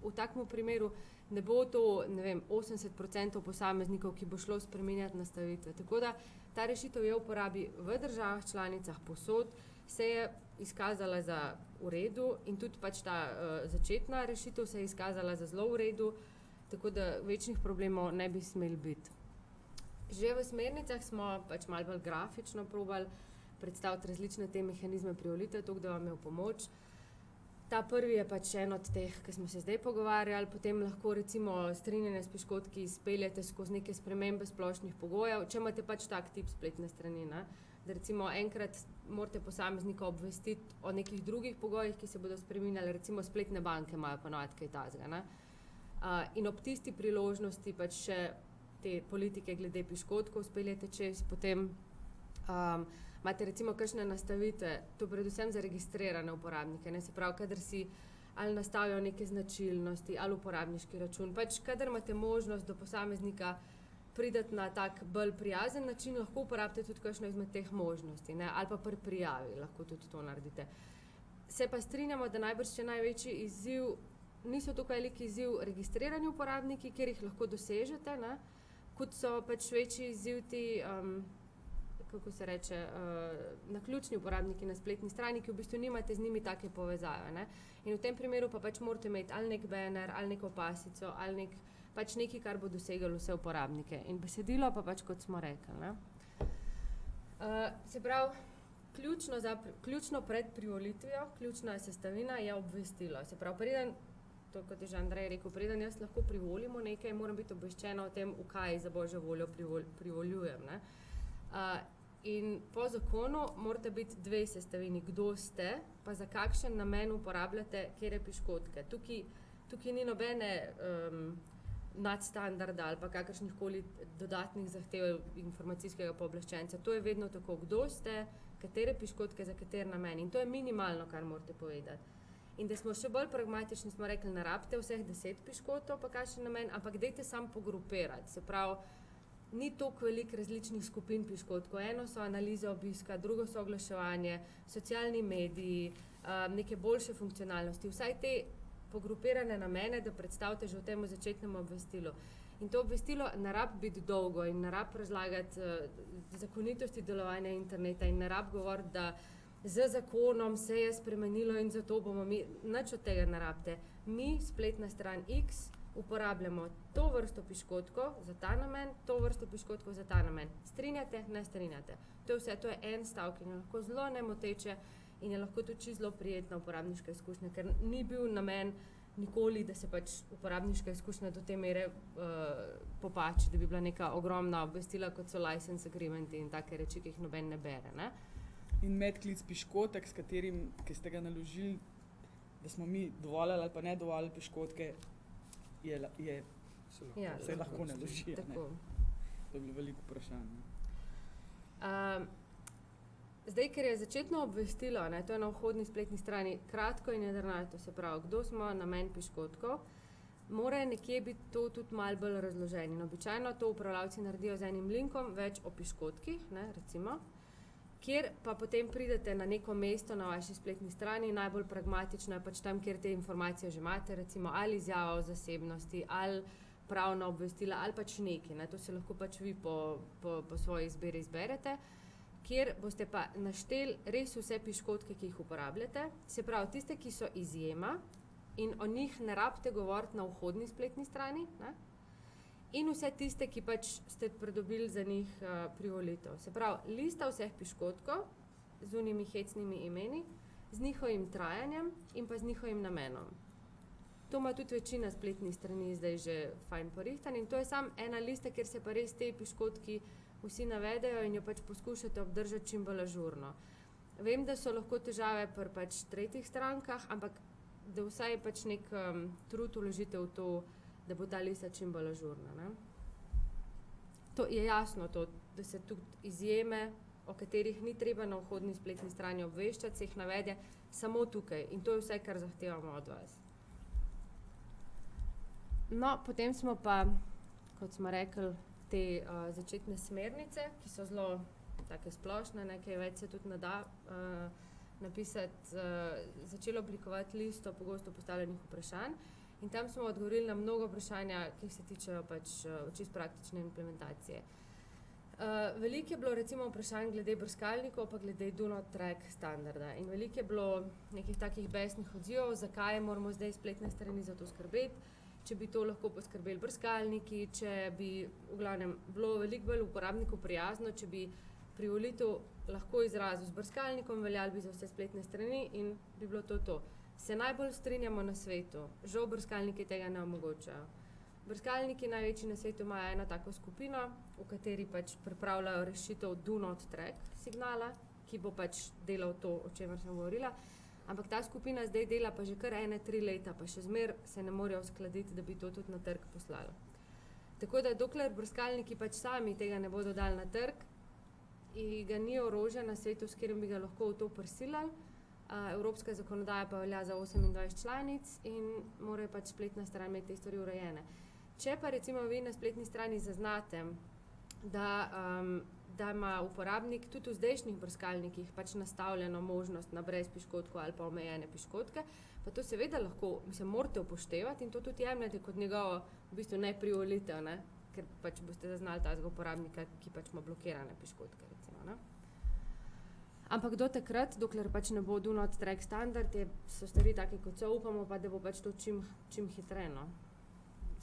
v takem primeru ne bo to, ne vem, 80% posameznikov, ki bo šlo spremenjati nastavitve. Tako da ta rešitev je v uporabi v državah članicah posod, se je izkazala za v redu in tudi pač ta začetna rešitev se je izkazala za zelo v redu, tako da večnih problemov ne bi smeli biti. Že v smernicah smo pač malo bolj grafično probali predstaviti različne te mehanizme privolitev, tako da vam je v pomoč. Ta prvi je pač en od teh, ki smo se zdaj pogovarjali, potem lahko recimo strinjanje s piškotki izpeljete skozi neke spremembe splošnih pogojev, če imate pač tak tip spletne strani, ne? Da recimo enkrat morate posameznika obvestiti o nekih drugih pogojih, ki se bodo spreminjali, recimo spletne banke imajo ponovadi kaj takega, ne? In ob tisti priložnosti pač še te politike glede piškotkov speljete čez, potem imate recimo kakšne nastavitve, to predvsem za registrirane uporabnike, ne, se pravi, kadar si ali nastavijo neke značilnosti, ali uporabniški račun, pač kadar imate možnost do posameznika prideti na tak bolj prijazen način, lahko uporabite tudi kakšno izmed teh možnosti, ne? Ali pa pri prijavi lahko tudi to naredite. Se pa strinjamo, da najbrž še največji izziv, niso tako veliki izziv registrirani uporabniki, kjer jih lahko dosežete, ne? Kot so pač večji izziv ti, kako se reče, naključni uporabniki na spletni strani, ki v bistvu nimate z njimi take povezave, ne? In v tem primeru pa pač morate imeti ali nek banner, ali neko pasico, ali pač nekaj, kar bo dosegalo vse uporabnike. In besedilo pa pač, kot smo rekli, ne? Se pravi, ključno pred privolitvijo, ključna sestavina je obvestilo. Se pravi, preden, to kot je že Andrej rekel, preden jaz lahko privolimo nekaj, moram biti obveščena o tem, v kaj za božjo voljo privoljujem, ne? In po zakonu morata biti dve sestavini, kdo ste, pa za kakšen namen uporabljate katere piškotke. Tukaj ni nobene nadstandarda ali pa kakršnihkoli dodatnih zahtev informacijskega pooblaščenca. To je vedno tako, kdo ste, katere piškotke, za kater namen. In to je minimalno, kar morate povedati. In da smo še bolj pragmatični, smo rekli, ne rabite vseh 10 piškotov, pa kakšen namen, ampak dajte samo pogrupirati. Se pravi, ni toliko veliko različnih skupin piškotkov. Eno so analize obiska, drugo so oglaševanje, socialni mediji, neke boljše funkcionalnosti. Vsaj te pogrupirane namene, da predstavite že v tem začetnem obvestilu. In to obvestilo ne rabi biti dolgo in ne rabi razlagati zakonitosti delovanja interneta in ne rabi govoriti, da z zakonom se je spremenilo in zato bomo mi, nič od tega ne rabite. Mi, spletna stran X, uporabljamo to vrsto piškotkov za ta namen, to vrsto piškotkov za ta namen. Strinjate, ne strinjate. To je vse, to je en stavek in je lahko zelo nemoteče in je lahko tudi zelo prijetna uporabniška izkušnja, ker ni bil namen nikoli, da se pač uporabniška izkušnja do te mere popači, da bi bila neka ogromna obvestila, kot so license agreementi in take reči, ki jih noben ne bere, ne? In medklic piškotek, s katerim, ki ste ga naložili, da smo mi dovoljali ali pa ne dovoljali piškotke, se lahko naloži. To je bilo veliko vprašanje. Zdaj, ker je začetno obvestilo, ne, to je na vhodni spletni strani, kratko in jedrnato, se pravi, kdo smo, namen piškotkov, mora nekje biti to tudi malo bolj razloženo. In običajno to upravljavci naredijo z enim linkom, več o piškotkih, ne, recimo, kjer pa potem pridete na neko mesto na vaši spletni strani, najbolj pragmatično je pač tam, kjer te informacije že imate, recimo ali izjava o zasebnosti, ali pravna obvestila, ali pač nekaj, ne, to se lahko pač vi po svoji izbiri izberete, kjer boste pa našteli res vse piškotke, ki jih uporabljate, se pravi tiste, ki so izjema in o njih ne rabite govoriti na vhodni spletni strani, ne? In vse tiste, ki pač ste pridobili za njih privolitev. Se pravi, lista vseh piškotkov z unimi hecnimi imeni, z njihovim trajanjem in pa z njihovim namenom. To ima tudi večina spletnih strani zdaj že fajn porihtan in to je samo ena lista, kjer se pa res te piškotki vsi navedejo in jo pač poskušate obdržati čim bolj ažurno. Vem, da so lahko težave pri pač tretjih strankah, ampak da vsaj pač nek trud vložite v to, da bo ta lista čim bolj ažurna, ne? To je jasno to, da se tudi izjeme, o katerih ni treba na vhodni spletni strani obveščati, se jih navede samo tukaj in to je vse, kar zahtevamo od vas. No, potem smo pa, kot smo rekli, te začetne smernice, ki so zelo take splošne, nekaj več se tudi ne da napisati, začelo oblikovati listo pogosto postavljenih vprašanj in tam smo odgovorili na mnogo vprašanja, ki se tičejo pač čisto praktične implementacije. Veliko je bilo recimo vprašanj glede brskalnikov, pa glede do not track standarda in veliko je bilo nekih takih besnih odzivov, zakaj moramo zdaj spletne strani za to skrbeti, če bi to lahko poskrbeli brskalniki, če bi v glavnem bilo veliko bolj uporabniku prijazno, če bi privolitev lahko izrazil z brskalnikom, veljali bi za vse spletne strani in bi bilo to. Se najbolj strinjamo na svetu, žal brskalniki tega ne omogočajo. Brskalniki največji na svetu imajo eno tako skupino, v kateri pač pripravljajo rešitev do not track signala, ki bo pač delal to, o čemer sem govorila. Ampak ta skupina zdaj dela pa že kar 3 leta, pa še zmer se ne morejo uskladiti, da bi to tudi na trg poslali. Tako da dokler brskalniki pač sami tega ne bodo dali na trg, in ga ni orožja na svetu, s katerim bi ga lahko v to prisilili, evropska zakonodaja pa velja za 28 članic in morajo pač spletna stran imeti te stvari urejene. Če pa recimo vi na spletni strani zaznate, da ima uporabnik tudi v zdajšnjih brskalnikih pač nastavljeno možnost na brez piškotkov ali pa omejene piškotke, pa to seveda lahko, morate upoštevati in to tudi jemljete kot njegovo v bistvu neprivolitev, ne? Ker pač boste zaznali tazga uporabnika, ki pač ima blokirane piškotke, recimo, ne? Ampak do takrat, dokler pač ne bo do not track standard, so stvari take, kot so, upamo pa, da bo pač to čim hitreje, no?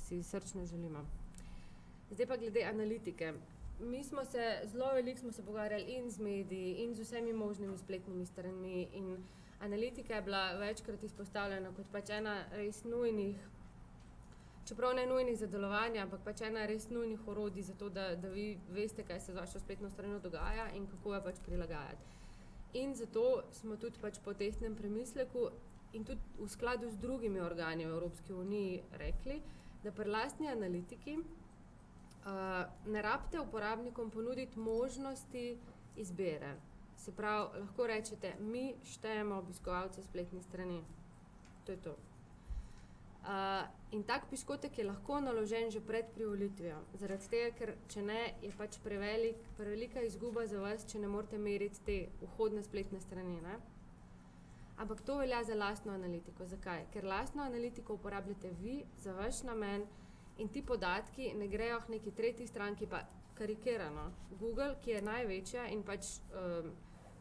Si srčno želimo. Zdaj pa glede analitike. Mi smo se, zelo veliko smo se pogovarjali in z mediji, in z vsemi možnimi spletnimi stranmi in analitika je bila večkrat izpostavljena kot pač ena res nujnih, čeprav ne nujnih za delovanje, ampak pač ena res nujnih orodij za to, da vi veste, kaj se z vašo spletno stranjo dogaja in kako jo pač prilagajati. In zato smo tudi pač po tehtnem premisleku in tudi v skladu z drugimi organi v Evropski uniji rekli, da pri lastni analitiki ne rabite uporabnikom ponuditi možnosti izbere. Se pravi, lahko rečete, mi štejemo obiskovalce spletnih strani. To je to. In tak piškotek je lahko naložen že pred privolitvijo. Zaradi tega, ker če ne, je pač prevelika izguba za vas, če ne morete meriti te vhodne spletne strani, ne? Ampak to velja za lastno analitiko. Zakaj? Ker lastno analitiko uporabljate vi za vaš namen in ti podatki ne grejo k neki tretji stranki, pa karikirano. Google, ki je največja in pač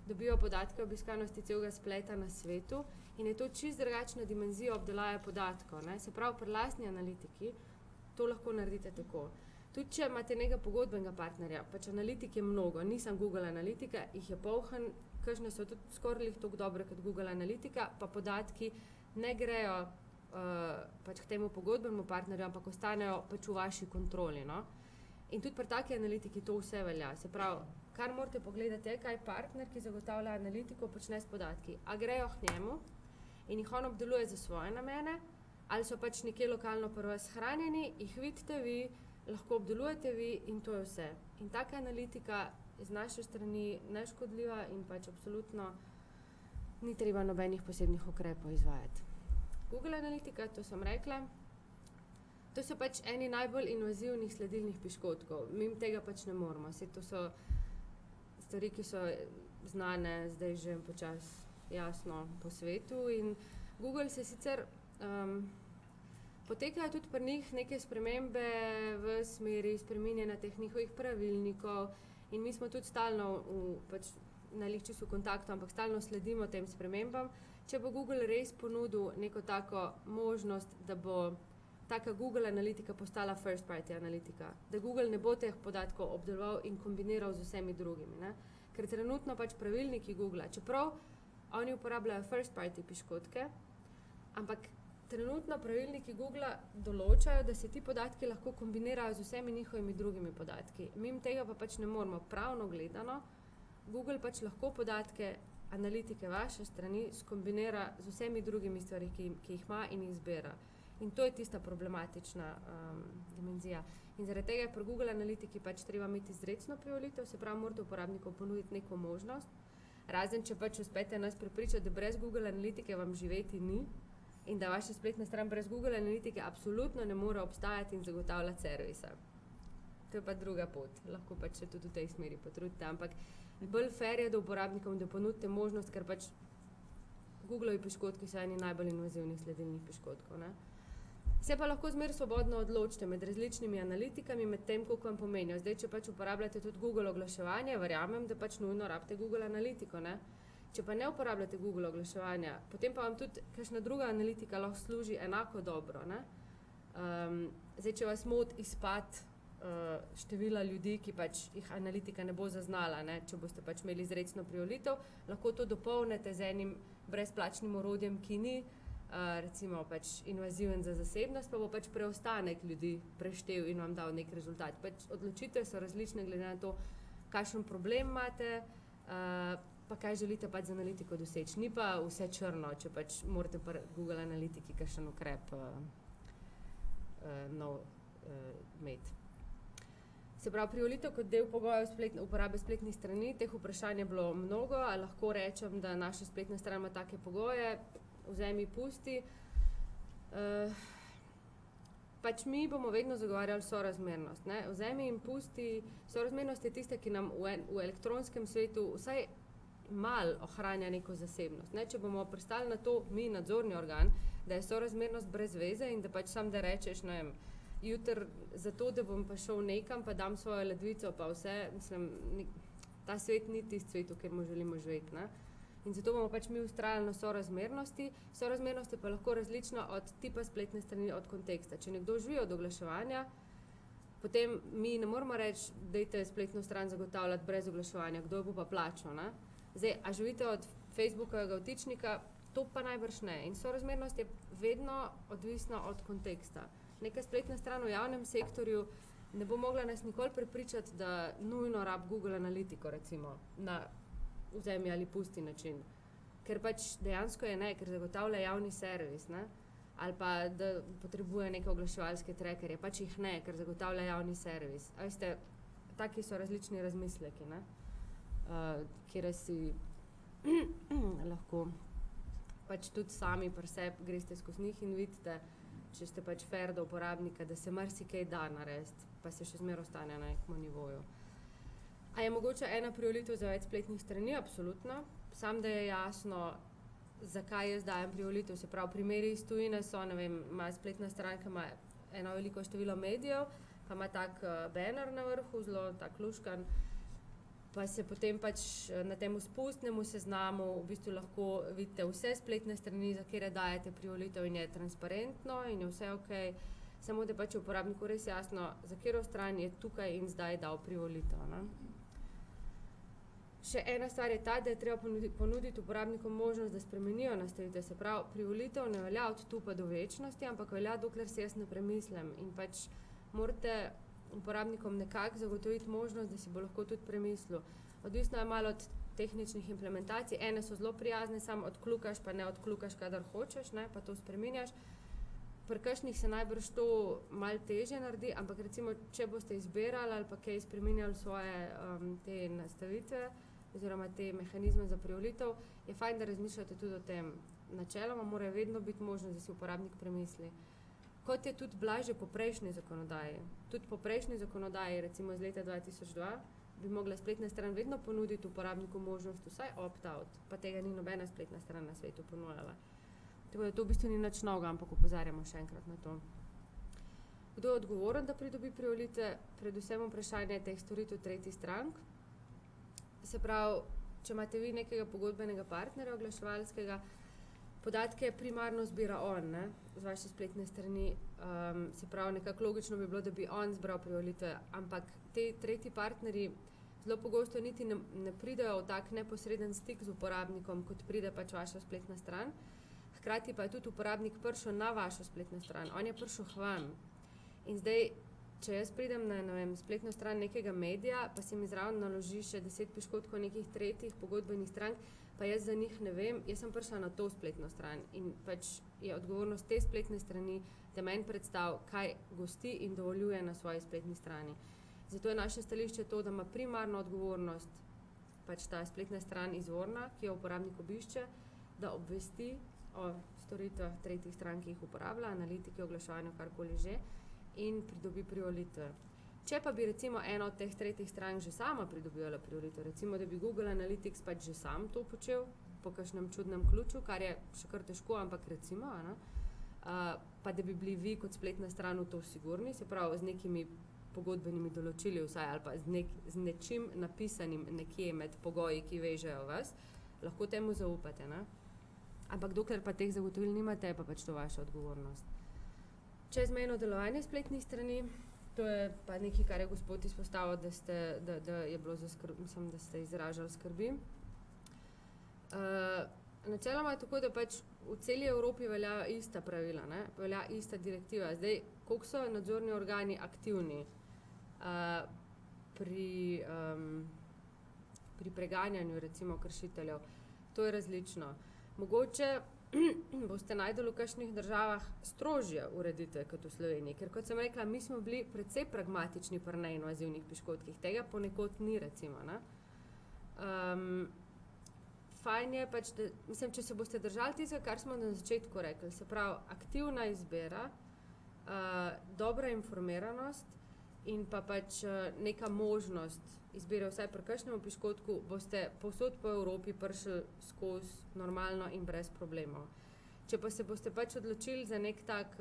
dobijo podatke o obiskanosti celega spleta na svetu in je to čisto drugačna dimenzija obdelave podatkov, ne? Se pravi, pri lastni analitiki to lahko naredite tako. Tudi če imate nekega pogodbenega partnerja, pač analitik je mnogo, nisem Google analitika, jih je polhen, kakšne so tudi skoraj toliko dobre kot Google analitika, pa podatki ne grejo pač k temu pogodbenemu partnerju, ampak ostanejo pač v vaši kontroli, no? In tudi pri taki analitiki to vse velja. Se pravi, kar morate pogledati je, kaj partner, ki zagotavlja analitiko, počne s podatki. A grejo k njemu in jih on obdeluje za svoje namene, ali so pač nekje lokalno pri vas shranjeni, jih vidite vi, lahko obdelujete vi in to je vse. In taka analitika z naše strani neškodljiva in pač absolutno ni treba nobenih posebnih ukrepov izvajati. Google analitika, to sem rekla, to so pač eni najbolj invazivnih sledilnih piškotkov. Mi tega pač ne moramo. Saj to so stvari, ki so znane zdaj že počasi jasno po svetu in Google se sicer potekajo tudi pri njih neke spremembe v smeri spreminjanja teh njihovih pravilnikov in mi smo tudi stalno na čisto v kontaktu, ampak stalno sledimo tem spremembam. Če bo Google res ponudil neko tako možnost, da bo taka Google analitika postala first party analitika, da Google ne bo teh podatkov obdeloval in kombiniral z vsemi drugimi, ne? Ker trenutno pač pravilniki Googlea, čeprav oni uporabljajo first party piškotke, ampak trenutno pravilniki Googlea določajo, da se ti podatki lahko kombinirajo z vsemi njihovimi drugimi podatki. Mi tega pa pač ne moramo. Pravno gledano, Google pač lahko podatke analitike vaše strani skombinira z vsemi drugimi stvari, ki jih ima in jih zbira. In to je tista problematična dimenzija. In zaradi tega je pri Google analitiki pač treba imeti izrecno privolitev, se pravi, morate uporabnikom ponuditi neko možnost, razen če pač uspete nas prepričati, da brez Google analitike vam živeti ni in da vaša spletna stran brez Google analitike absolutno ne more obstajati in zagotavljati servisa. To je pa druga pot. Lahko pač se tudi v tej smeri potrudite, ampak bolj fair je, da uporabnikom da ponudite možnost, ker pač Googlovi piškotki so eni najbolj invazivnih sledilnih piškotkov, ne? Se pa lahko zmer svobodno odločite med različnimi analitikami, med tem, koliko vam pomenijo. Zdaj, če pač uporabljate tudi Google oglaševanje, verjamem, da pač nujno rabite Google analitiko, ne? Če pa ne uporabljate Google oglaševanja, potem pa vam tudi kakšna druga analitika lahko služi enako dobro, ne? Zdaj, če vas moti izpad števila ljudi, ki pač jih analitika ne bo zaznala, ne? Če boste pač imeli izrecno privolitev, lahko to dopolnite z enim brezplačnim orodjem, ki ni recimo pač invaziven za zasebnost, pa bo pač preostanek ljudi preštel in vam dal nek rezultat. Pač odločitve so različne glede na to, kakšen problem imate, pa kaj želite pač z analitiko doseči. Ni pa vse črno, če pač morate pri Google analitiki kakšen ukrep nov imeti. Se pravi, privolitev kot del pogojev uporabe spletnih strani, teh vprašanj je bilo mnogo, a lahko rečem, da naša spletna stran ima take pogoje, vzemi, pusti. pač mi bomo vedno zagovarjali sorazmernost. Ne? Vzemi in pusti, sorazmernost je tista, ki nam v elektronskem svetu vsaj malo ohranja neko zasebnost. Ne? Če bomo pristali na to, mi, nadzorni organ, da je sorazmernost brez veze in da pač sam da rečeš, ne vem, jutri zato, da bom pa šel nekam, pa dam svojo ledvico, pa vse, mislim, ta svet ni tisti svet, v katerem želimo živeti. Ne? In zato bomo pač mi ustrajali na sorazmernosti. Sorazmernost je pa lahko različna od tipa spletne strani, od konteksta. Če nekdo živi od oglaševanja, potem mi ne moramo reči, dajte spletno stran zagotavljati brez oglaševanja, kdo jo bo pa plačal. Ne? Zdaj, a živite od Facebookovega vtičnika, to pa najbrž ne. In sorazmernost je vedno odvisna od konteksta. Neka spletna stran v javnem sektorju ne bo mogla nas nikoli prepričati, da nujno rab Google Analytico, recimo, na vzemi ali pusti način. Ker pač dejansko je ne, ker zagotavlja javni servis, ne? Ali pa da potrebuje neke oglaševalske trackerje, pač jih ne, ker zagotavlja javni servis. A veste, taki so različni razmisleki, ne? Kjer si lahko pač tudi sami pri sebi greste skozi njih in vidite, če ste pač fair do uporabnika, da se marsikaj da narediti, pa se še zmeraj ostane na nekem nivoju. A je mogoče ena privolitev za več spletnih strani? Absolutno. Sam, da je jasno, zakaj jaz dajem privolitev. Se pravi, primeri iz tujine so, ne vem, ima spletna stran, ki ima eno veliko število medijev, pa ima tak banner na vrhu, zelo tak luškan, pa se potem pač na tem spustnemu seznamu v bistvu lahko vidite vse spletne strani, za kere dajete privolitev in je transparentno in je vse okej. Samo da pač je uporabniku res jasno, za katero stran je tukaj in zdaj dal privolitev. Ne? Še ena stvar je ta, da je treba ponuditi uporabnikom možnost, da spremenijo nastavitve. Se pravi, privolitev ne velja od tu pa do večnosti, ampak velja, dokler se jaz ne premislem. In pač morate uporabnikom nekako zagotoviti možnost, da si bo lahko tudi premislil. Odvisno je malo od tehničnih implementacij. Ene so zelo prijazne, samo odkljukaš, pa ne odkljukaš, kadar hočeš, ne, pa to spreminjaš. Pri kakšnih se najbrž to malo težje naredi, ampak recimo, če boste izbirali ali pa kaj spreminjali svoje te nastavitve oziroma te mehanizme za privolitev, je fajn, da razmišljate tudi o tem. Načeloma mora vedno biti možnost, da si uporabnik premisli. Kot je tudi blaže po prejšnji zakonodaji. Tudi po prejšnji zakonodaji, recimo iz leta 2002, bi mogla spletna stran vedno ponuditi uporabniku možnost vsaj opt-out, pa tega ni nobena spletna stran na svetu ponujala. Tako da to v bistvu ni nič novega, ampak opozarjamo še enkrat na to. Kdo je odgovoren, da pridobi privolitve? Predvsem vprašanje teh storitev tretjih strank. Se pravi, če imate vi nekega pogodbenega partnerja oglaševalskega, podatke primarno zbira on, ne, z vaše spletne strani. Se pravi, nekako logično bi bilo, da bi on zbral privolitve, ampak te tretji partnerji zelo pogosto niti ne pridejo v tak neposreden stik z uporabnikom, kot pride pač vaša spletna stran. Hkrati pa je tudi uporabnik prišel na vašo spletno stran, on je prišel k vam. In zdaj, če jaz pridem na, ne vem, spletno stran nekega medija, pa se mi zraven naloži še 10 piškotkov nekih tretjih pogodbenih strank, pa jaz za njih ne vem, jaz sem prišla na to spletno stran in pač je odgovornost te spletne strani, da meni predstav, kaj gosti in dovoljuje na svoji spletni strani. Zato je naše stališče to, da ima primarno odgovornost pač ta spletna stran izvorna, ki jo uporabnik obišče, da obvesti o storitvah tretjih stran, ki jih uporablja, analitike, oglaševanja, karkoli že, in pridobi privolitve. Če pa bi recimo ena od teh tretjih strank že sama pridobivala privolitev, recimo da bi Google Analytics pač že sam to počel po kakšnem čudnem ključu, kar je še kar težko, ampak recimo, pa da bi bili vi kot spletna stran v to sigurni, se pravi z nekimi pogodbenimi določili vsaj ali pa z nečim napisanim nekje med pogoji, ki vežejo vas, lahko temu zaupate, ne? Ampak dokler pa teh zagotovil nimate, je pa pač to vaša odgovornost. Čezmejno delovanje spletnih strani, to je pa nekaj, kar je gospod izpostavil, da je bilo mislim, da ste izražali skrbi. Načeloma je tako, da pač v celi Evropi velja ista pravila, ne? Velja ista direktiva. Zdaj, koliko so nadzorni organi aktivni pri preganjanju recimo kršiteljev, to je različno. Mogoče boste najdeli v kakšnih državah strožje ureditve kot v Sloveniji, ker kot sem rekla, mi smo bili precej pragmatični pri neinvazivnih piškotkih, tega ponekod ni recimo, ne. Fajn je pač, da, mislim, če se boste držali tistega, kar smo na začetku rekli, se pravi, aktivna izbira, dobra informiranost in pa pač neka možnost izbire vsaj pri kakšnemu piškotku, boste povsod po Evropi prišli skozi normalno in brez problemov. Če pa se boste pač odločili za nek tak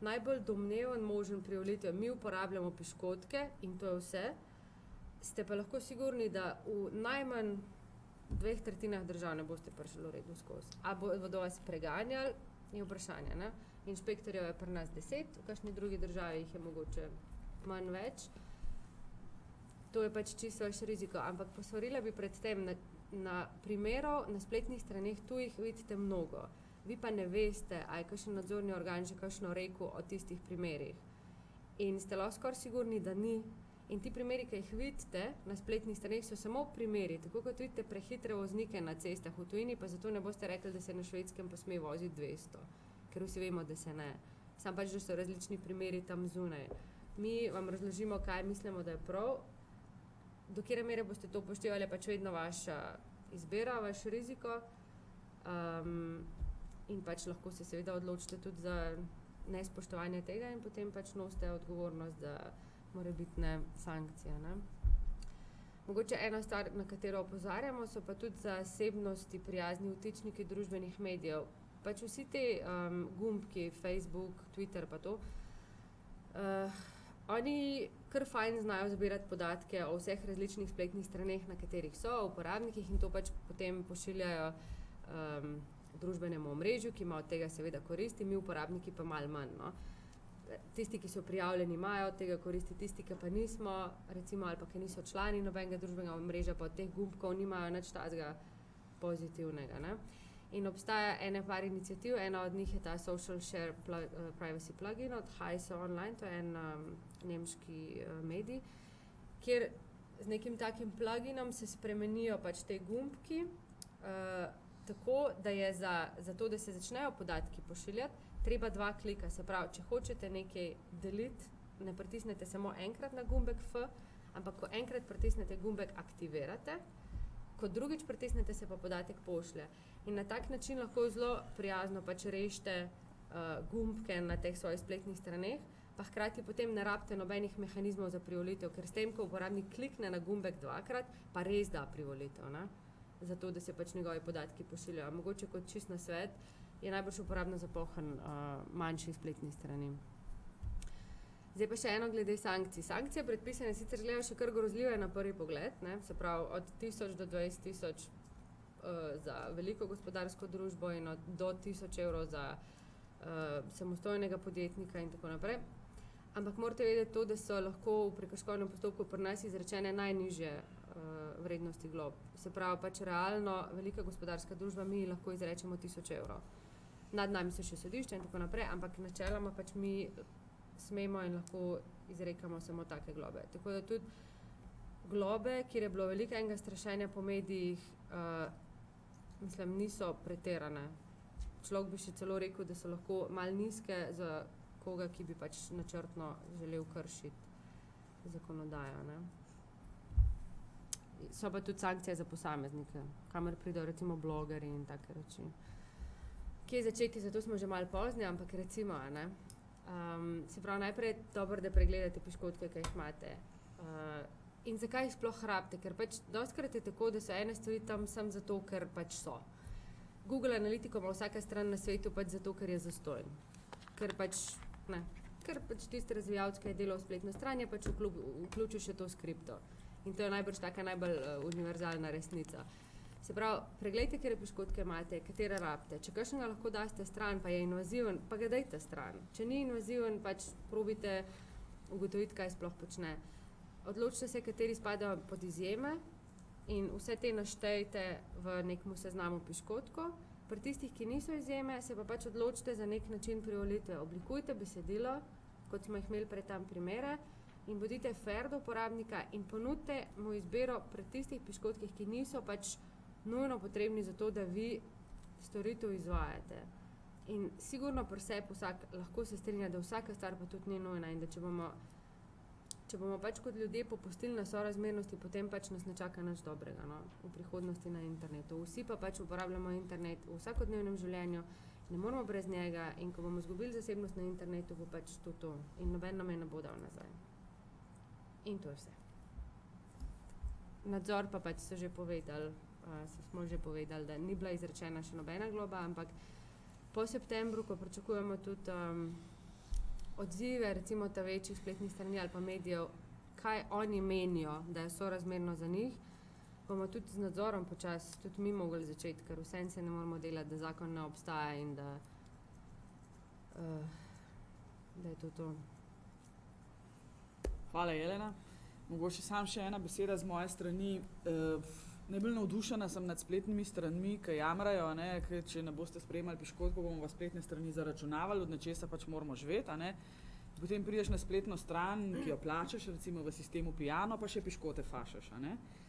najbolj domneven možen pri volitvi, mi uporabljamo piškotke in to je vse, ste pa lahko sigurni, da v najmanj 2/3 držav ne boste prišli v redu skozi. A bodo vas preganjali, je vprašanje, ne? Inšpektorjev je pri nas 10, v kakšni drugi državi jih je mogoče manj več. To je pač čisto vaš riziko, ampak posvarila bi predtem na primerov na spletnih straneh tujih vidite mnogo. Vi pa ne veste, a je kakšen nadzorni organ že kakšno rekel o tistih primerih. In ste lahko skoraj sigurni, da ni. In ti primeri, ki jih vidite na spletnih straneh, so samo primeri, tako kot vidite prehitre voznike na cestah v tujini, pa zato ne boste rekli, da se na Švedskem pa sme voziti 200, ker vsi vemo, da se ne. Sam pač, da so različni primeri tam zunaj. Mi vam razložimo, kaj mislimo, da je prav. Do kere mere boste to upoštevali, je pač vedno vaša izbira, vaš riziko. In pač lahko se seveda odločite tudi za nespoštovanje tega in potem pač nosite odgovornost za morebitne sankcije, ne. Mogoče ena stvar, na katero opozarjamo, so pa tudi zasebnosti prijazni vtičniki družbenih medijev. Pač vsi te gumbki, Facebook, Twitter pa to, oni kar fajn znajo zbirati podatke o vseh različnih spletnih straneh, na katerih so, o uporabnikih in to pač potem pošiljajo družbenemu omrežju, ki ima od tega seveda koristi, mi uporabniki pa malo manj, no. Tisti, ki so prijavljeni, imajo od tega koristi, tisti, ki pa nismo, recimo, ali pa ki niso člani nobenega družbenega omrežja, pa od teh gumbkov nimajo nič takega pozitivnega, ne. In obstaja ene par iniciativ, ena od njih je ta Social Share Privacy Plugin od Heise Online, to je en nemški medij, kjer z nekim takim pluginom se spremenijo pač te gumbki, tako, da je za to, da se začnejo podatki pošiljati, treba 2 klika, se pravi, če hočete nekaj deliti, ne pritisnete samo enkrat na gumbek F, ampak ko enkrat pritisnete gumbek aktivirate, ko drugič pritisnete, se pa podatek pošlje. In na tak način lahko zelo prijazno pač rešite gumbke na teh svojih spletnih straneh, pa hkrati potem ne rabite nobenih mehanizmov za privolitev, ker s tem, ko uporabnik klikne na gumbek 2-krat, pa res da privolitev, ne? Zato, da se pač njegovi podatki pošiljajo. Mogoče kot čist nasvet je najbolj uporabno za pohen manjših spletnih strani. Zdaj pa še eno glede sankcij. Sankcije predpisane sicer izgledajo še kar grozljive na prvi pogled, ne? Se pravi od 1000 do 20 000 za veliko gospodarsko družbo in do 1000 evrov za samostojnega podjetnika in tako naprej. Ampak morate vedeti to, da so lahko v prekrškovnem postopku pri nas izrečene najnižje vrednosti glob. Se pravi, pač realno velika gospodarska družba mi lahko izrečemo 1000 evrov. Nad nami so še sodišča in tako naprej, ampak načeloma pač mi smemo in lahko izrekamo samo take globe. Tako da tudi globe, kjer je bilo veliko enega strašenja po medijih, mislim, niso pretirane. Človek bi še celo rekel, da so lahko malo nizke za koga, ki bi pač načrtno želel kršiti zakonodajo, ne. So pa tudi sankcije za posameznike, kamor pridejo recimo blogerji in take reči. Kje začeti, zato smo že malo pozni, ampak recimo, ne. Se pravi, najprej je dobro, da pregledate piškotke, ki jih imate. In zakaj jih sploh rabite? Ker pač dostikrat je tako, da so ene stvari tam samo zato, ker pač so. Google Analytico ima vsaka stran na svetu pač zato, ker je zastonj. Ker pač tisti razvijalec, ki je delal spletno stran, je pač vključil še to skripto. In to je najbrž taka najbolj univerzalna resnica. Se pravi, preglejte, katere piškotke imate, katere rabite. Če kakšnega lahko daste stran, pa je invaziven, pa ga dajte stran. Če ni invaziven, pač probite ugotoviti, kaj sploh počne. Odločite se, kateri spadajo pod izjeme in vse te naštejte v nekem seznamu piškotkov. Pri tistih, ki niso izjeme, se pa pač odločite za nek način privolitve. Oblikujte besedilo, kot smo jih imeli pred tam primere, in bodite fair do uporabnika in ponudite mu izbiro pri tistih piškotkih, ki niso pač nujno potrebni za to, da vi storitev izvajate. In sigurno pri sebi vsak lahko se strinja, da vsaka stvar pa tudi ni nujna in da če bomo pač kot ljudje popustili na sorazmernosti, potem pač nas ne čaka nič dobrega, no, v prihodnosti na internetu. Vsi pa pač uporabljamo internet v vsakodnevnem življenju Ne moramo brez njega in ko bomo izgubili zasebnost na internetu, bo pač to. In noben nam je ne bo dal nazaj. In to je vse. Nadzor pa pač smo že povedali, da ni bila izrečena še nobena globa, ampak po septembru, ko pričakujemo tudi odzive, recimo ta večjih spletnih strani ali pa medijev, kaj oni menijo, da je sorazmerno za njih, bomo tudi z nadzorom počasi tudi mi mogli začeti, ker vsem se ne moramo delati, da zakon ne obstaja in da je to. Hvala, Jelena. Mogoče sam še ena beseda z moje strani. Najbolj navdušena sem nad spletnimi stranmi, ki jamrajo, ker če ne boste sprejemali piškotko, bomo v spletne strani zaračunavali, od nečesa pač moramo živeti. Potem prideš na spletno stran, ki jo plačaš, recimo v sistemu Pijano, pa še piškote fašaš.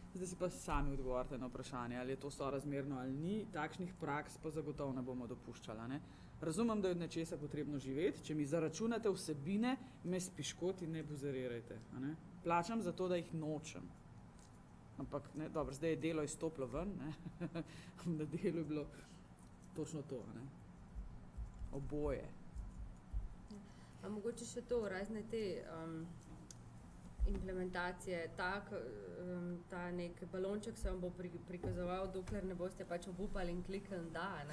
Zdaj si pa sami odgovorite na vprašanje, ali je to sorazmerno ali ni. Takšnih praks pa zagotovo ne bomo dopuščali. Razumem, da je od nečesa potrebno živeti. Če mi zaračunate vsebine, me s piškoti ne buzerirajte. Plačam za to, da jih nočem. Ampak, dobro, zdaj je delo izstopilo ven, na delu je bilo točno to. Oboje. A mogoče še to, razne te implementacije, ta nek balonček se vam bo prikazoval, dokler ne boste pač obupali in kliknili da,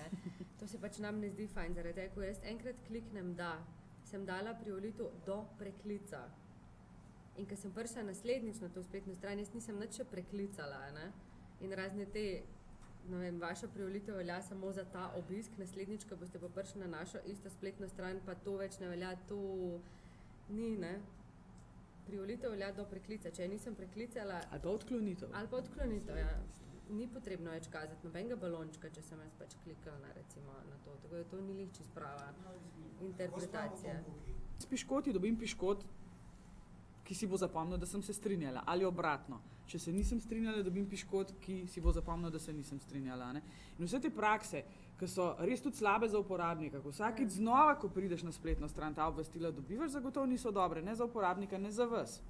To se pač nam ne zdi fajn, zaradi tega, ko jaz enkrat kliknem da, sem dala privolitev do preklica. In ko sem prišla naslednjič na to spletno stran, jaz nisem nič še preklicala, In razne te, vaša privolitev velja samo za ta obisk, naslednjič, ko boste pa prišli na našo isto spletno stran, pa to več ne velja, to ni, Privolitev velja do preklica, če nisem preklicala... Ali pa odklonitev. Ja. Ni potrebno več kazati nobenega balončka, če sem jaz pač klikala, recimo, na to. Tako da to ni lih čisto prava interpretacija. S piškoti dobim piškot, ki si bo zapomnil, da sem se strinjala, ali obratno. Če se nisem strinjala, dobim piškot, ki si bo zapomnil, da se nisem strinjala. In vse te prakse, ki so res tudi slabe za uporabnika, ko vsakič znova, ko prideš na spletno stran, ta obvestila dobivaš, zagotovo niso dobre, ne za uporabnika, ne za vas.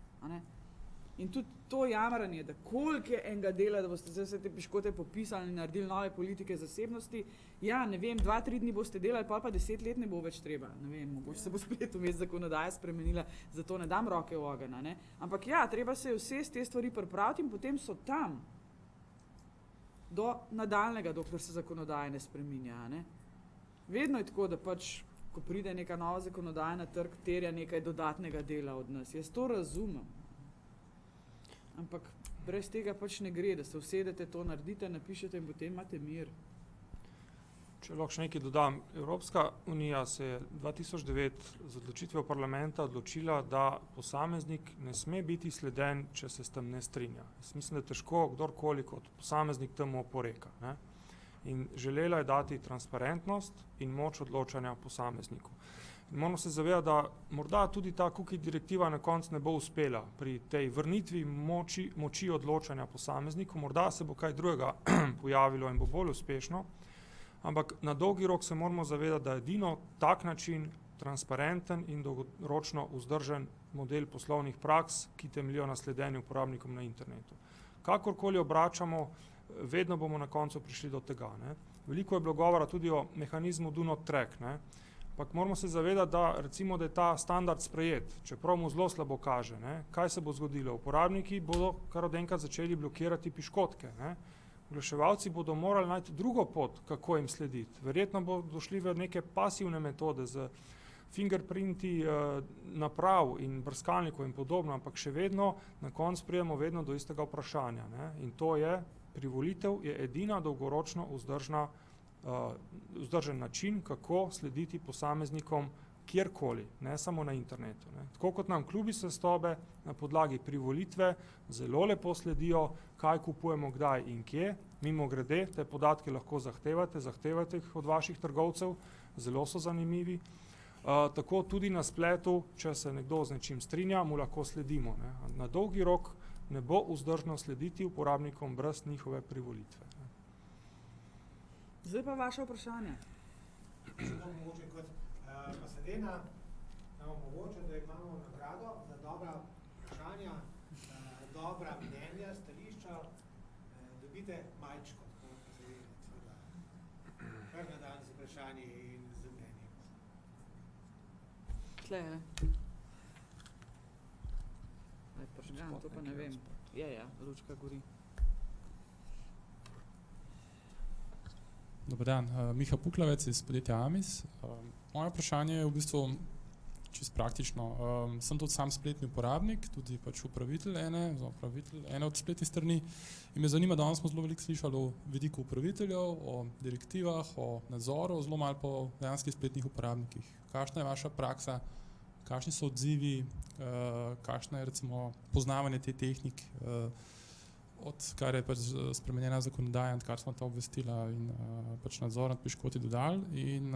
In tudi to jamranje, da koliko je enega dela, da boste vse te piškote popisali in naredili nove politike zasebnosti, ja, ne vem, 2-3 dni boste delali, pa 10 let ne bo več treba. Ne vem, mogoče se bo spet vmes zakonodaja spremenila, zato ne dam roke v ogenj, Ampak ja, treba se vse te stvari pripraviti in potem so tam do nadaljnega, dokler se zakonodaja ne spreminja, Vedno je tako, da pač, ko pride neka nova zakonodaja na trg, terja nekaj dodatnega dela od nas. Jaz to razumem. Ampak brez tega pač ne gre, da se usedete, to naredite, napišete in potem imate mir. Če lahko še nekaj dodam. Evropska unija se je 2009 z odločitvijo parlamenta odločila, da posameznik ne sme biti sleden, če se s tem ne strinja. Jaz mislim, da težko kdorkoli kot posameznik temu oporeka. In želela je dati transparentnost in moč odločanja posamezniku. In moramo se zavedati, da morda tudi ta cookie direktiva na koncu ne bo uspela pri tej vrnitvi moči odločanja posamezniku, morda se bo kaj drugega pojavilo in bo bolj uspešno, ampak na dolgi rok se moramo zavedati, da je edino tak način transparenten in dolgoročno vzdržen model poslovnih praks, ki temeljijo na sledenju uporabnikom na internetu. Kakorkoli obračamo, vedno bomo na koncu prišli do tega. Veliko je bilo govora tudi o mehanizmu do not track. Ampak moramo se zavedati, da je ta standard sprejet, čeprav mu zelo slabo kaže. Kaj se bo zgodilo? Uporabniki bodo kar od enkrat začeli blokirati piškotke. Oglaševalci bodo morali najti drugo pot, kako jim slediti. Verjetno bodo šli v neke pasivne metode z fingerprinti naprav in brskalnikov in podobno, ampak še vedno na koncu pridemo vedno do istega vprašanja. In to je, privolitev je edina dolgoročno vzdržen način, kako slediti posameznikom kjerkoli, ne samo na internetu. Tako kot nam klubi zvestobe na podlagi privolitve zelo lepo sledijo, kaj kupujemo, kdaj in kje. Mimogrede, te podatke lahko zahtevate jih od vaših trgovcev, zelo so zanimivi. Tako tudi na spletu, če se nekdo z nečim strinja, mu lahko sledimo. Na dolgi rok ne bo vzdržno slediti uporabnikom brez njihove privolitve. Zdaj pa vaše vprašanje. Mogoče kot Pasadena nam omogoča, da imamo nagrado za dobra vprašanja, dobra mnenja, stališča, dobite majčko, tako Pasadena, seveda. Kar na dan z vprašanje in Tle, ne. Aj, pržgan, to pa ne vem. Ja, lučka gori. Dobar dan, Miha Puklavec iz podjetja Amis. Moje vprašanje je v bistvu čisto praktično. Sem tudi sam spletni uporabnik, tudi pač upravitelj ene od spletnih strani in me zanima, danes smo zelo veliko slišali o vidiku upraviteljev, o direktivah, o nadzoru, zelo malo po dejanskih spletnih uporabnikih. Kakšna je vaša praksa, kakšni so odzivi, kakšno je recimo poznavanje te tehnik, odkar je pač spremenjena zakonodaja, odkar smo ta obvestila in pač nadzor nad piškoti dodali in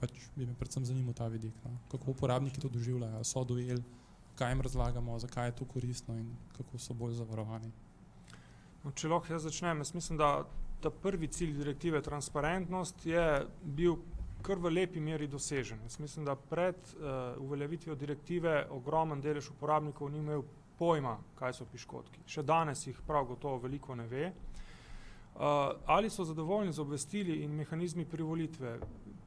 pač bi me predvsem zanimal ta vidik, no? Kako uporabniki to doživljajo, so dojeli, kaj jim razlagamo, zakaj je to koristno in kako so bolj zavarovani. No, če lahko jaz začnem, jaz mislim, da ta prvi cilj direktive transparentnost je bil kar v lepi meri dosežen. Jaz mislim, da pred uveljavitvijo direktive ogromen delež uporabnikov ni imel pojma, kaj so piškotki. Še danes jih prav gotovo veliko ne ve. Ali so zadovoljni z obvestili in mehanizmi privolitve?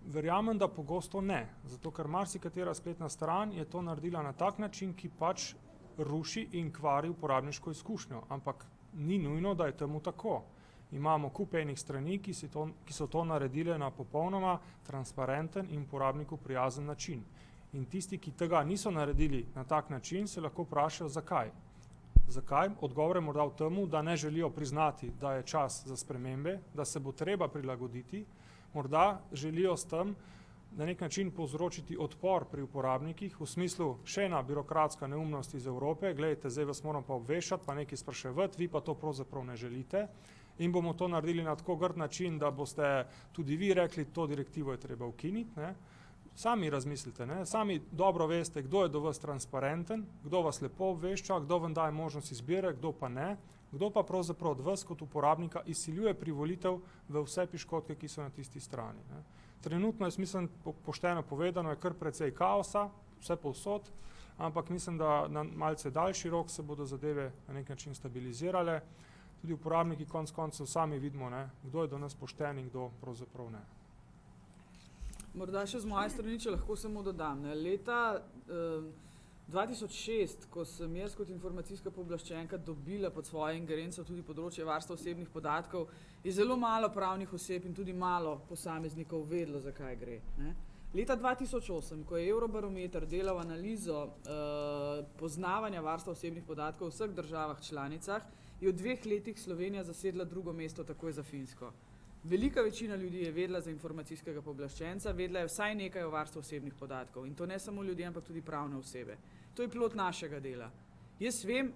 Verjamem, da pogosto ne, zato ker marsikatera spletna stran je to naredila na tak način, ki pač ruši in kvari uporabniško izkušnjo, ampak ni nujno, da je temu tako. Imamo kup enih strani, ki so to naredile na popolnoma transparenten in uporabniku prijazen način. In tisti, ki tega niso naredili na tak način, se lahko vprašajo, zakaj. Zakaj? Odgovor je morda v temu, da ne želijo priznati, da je čas za spremembe, da se bo treba prilagoditi, morda želijo s tem na nek način povzročiti odpor pri uporabnikih, v smislu še ena birokratska neumnost iz Evrope, gledajte, zdaj vas moram pa obveščati, pa nekaj spraševati, vi pa to pravzaprav ne želite in bomo to naredili na tako grd način, da boste tudi vi rekli, to direktivo je treba ukiniti, ne. Sami razmislite, ne? Sami dobro veste, kdo je do vas transparenten, kdo vas lepo obvešča, kdo vam daje možnost izbire, kdo pa ne, kdo pa pravzaprav od vas kot uporabnika izsiljuje privolitev v vse piškotke, ki so na tisti strani. Ne? Trenutno, jaz mislim, pošteno povedano, je kar precej kaosa, vse povsod, ampak mislim, da na malce daljši rok se bodo zadeve na nek način stabilizirale. Tudi uporabniki konec koncev sami vidimo, ne? Kdo je do nas pošten in kdo pravzaprav ne. Morda še z moje strani, če lahko samo dodam. Ne. Leta 2006, ko sem jaz kot informacijska pooblaščenka dobila pod svojo ingerenco tudi področje varstva osebnih podatkov, je zelo malo pravnih oseb in tudi malo posameznikov vedelo, zakaj gre. Ne. Leta 2008, ko je Eurobarometer delal analizo poznavanja varstva osebnih podatkov v vseh državah članicah, je v 2 letih Slovenija zasedla drugo mesto takoj za Finsko. Velika večina ljudi je vedela za informacijskega pooblaščenca, vedela je vsaj nekaj o varstvu osebnih podatkov. In to ne samo ljudje, ampak tudi pravne osebe. To je plod našega dela. Jaz vem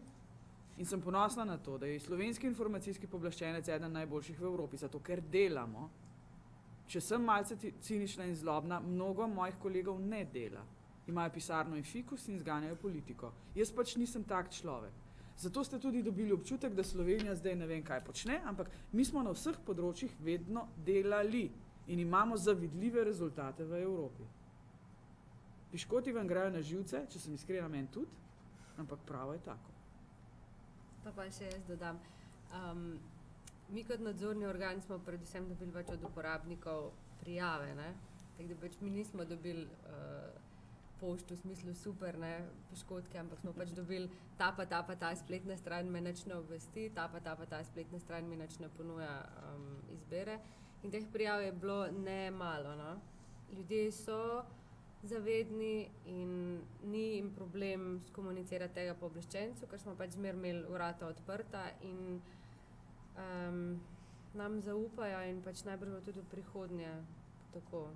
in sem ponosna na to, da je slovenski informacijski pooblaščenec eden najboljših v Evropi, zato ker delamo. Če sem malce cinična in zlobna, mnogo mojih kolegov ne dela. Imajo pisarno in fikus in zganjajo politiko. Jaz pač nisem tak človek. Zato ste tudi dobili občutek, da Slovenija zdaj ne vem, kaj počne, ampak mi smo na vseh področjih vedno delali in imamo zavidljive rezultate v Evropi. Piškoti vam grejo na živce, če sem iskrena, meni tudi, ampak pravo je tako. Pa še jaz dodam. Mi kot nadzorni organ smo predvsem dobili več od uporabnikov prijave, ne? Tako da pač mi nismo dobili pošt v smislu super, ne, piškotke, ampak smo pač dobili ta spletna stran me nič ne obvesti, ta spletna stran mi nič ne ponuja izbere. In teh prijav je bilo ne malo, no. Ljudje so zavedni in ni jim problem skomunicirati tega pooblaščencu, ker smo pač zmer imeli vrata odprta in nam zaupajo in pač najbrž bo tudi v prihodnje tako.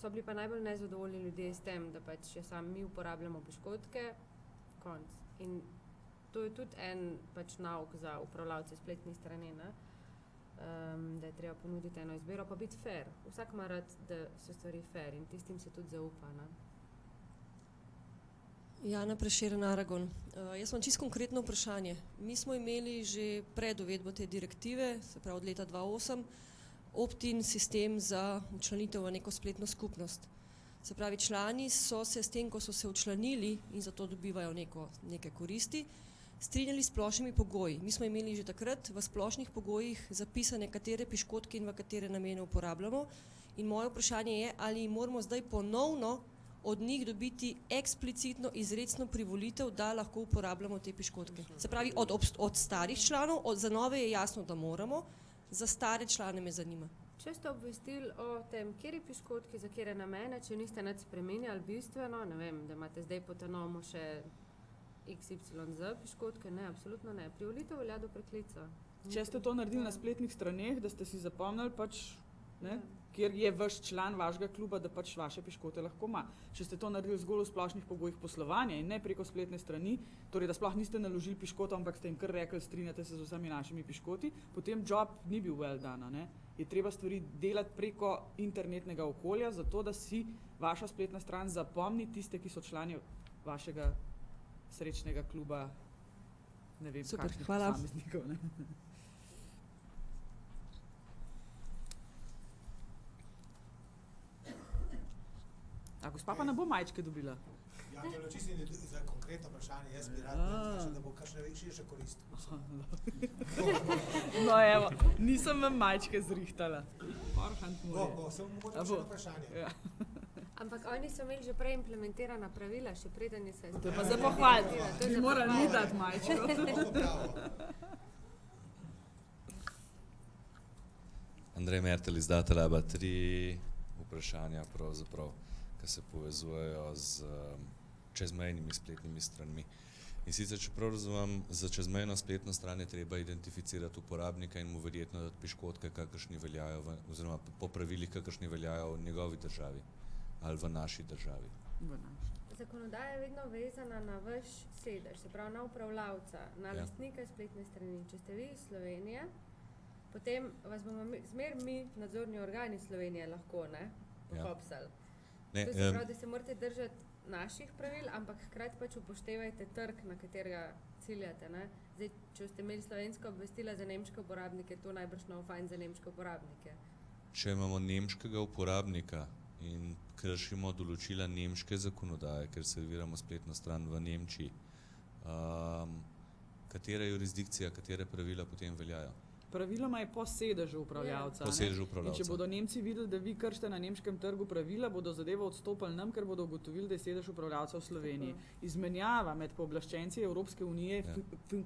So bili pa najbolj nezadovoljni ljudje s tem, da pač samo mi uporabljamo piškotke, konc. In to je tudi en pač nauk za upravljavce spletnih strani, ne? Da je treba ponuditi eno izbiro, pa biti fair. Vsak ima rad, da so stvari fair in tistim se tudi zaupa, ne? Jana Prešeren, Aragon. Jaz imam čisto konkretno vprašanje. Mi smo imeli že pred uvedbo te direktive, se pravi od leta 2008, opt-in sistem za včlanitev v neko spletno skupnost. Se pravi, člani so se s tem, ko so se včlanili in zato dobivajo neke koristi, strinjali s splošnimi pogoji. Mi smo imeli že takrat v splošnih pogojih zapisane, katere piškotke in v katere namene uporabljamo. In moje vprašanje je, ali moramo zdaj ponovno od njih dobiti eksplicitno izrecno privolitev, da lahko uporabljamo te piškotke. Se pravi, od starih članov, za nove je jasno, da moramo, za stare člane me zanima. Če ste obvestili o tem, kjeri piškotki, za kjere namene, če niste nič spremenjali bistveno, ne vem, da imate zdaj po Tanomu še XYZ piškotke, ne, absolutno ne. Privolitev velja do preklica. Če ste to naredili na spletnih straneh, da ste si zapomnili pač, ne, kjer je vaš član vašega kluba, da pač vaše piškote lahko ima. Če ste to naredili zgolj v splošnih pogojih poslovanja in ne preko spletne strani, torej da sploh niste naložili piškota, ampak ste jim kar rekli, strinjate se z vsemi našimi piškoti, potem job ni bil well done, ne. Je treba stvari delati preko internetnega okolja, zato da si vaša spletna stran zapomni tiste, ki so člani vašega srečnega kluba, ne vem, kakšnih posameznikov, ne. A gospa pa ne bo majčke dobila? Ja, to je čisto za konkretno vprašanje, jaz bi rad vprašal, da bo kakšne širše koristi. No evo, nisem vam majčke zrihtala. Sem mogoče še vprašanje. Ampak oni so imeli že prej implementirana pravila, še preden je se... To je pa za pohvaliti, bi morali mi dati majčko. Andrej Mertel iz Datalaba, 3 vprašanja pravzaprav, ki se povezujejo z čezmejnimi spletnimi stranmi. In sicer, če prav razumem, za čezmejno spletno stran je treba identificirati uporabnika in mu verjetno dati piškotke, kakršni veljajo, oziroma po pravilih, kakršni veljajo v njegovi državi ali v naši državi. Zakonodaja je vedno vezana na vaš sedež, se pravi na upravljavca, na lastnika spletne strani. Če ste vi iz Slovenije, potem vas bomo zmer mi, nadzorni organi Slovenije, lahko pohopsali. To se pravi, da se morate držati naših pravil, ampak hkrati pač upoštevajte trg, na katerega ciljate. Zdaj, če ste imeli slovenska obvestila za nemške uporabnike, to najbrž no fajn za nemške uporabnike. Če imamo nemškega uporabnika in kršimo določila nemške zakonodaje, ker serviramo spletno stran v Nemčiji, katera jurisdikcija, katere pravila potem veljajo? Praviloma je po sedežu upravljavca. Po sedežu upravljavca. In če bodo Nemci videli, da vi kršite na nemškem trgu pravila, bodo zadevo odstopili nam, ker bodo ugotovili, da je sedež upravljavca v Sloveniji. Izmenjava med pooblaščenci Evropske unije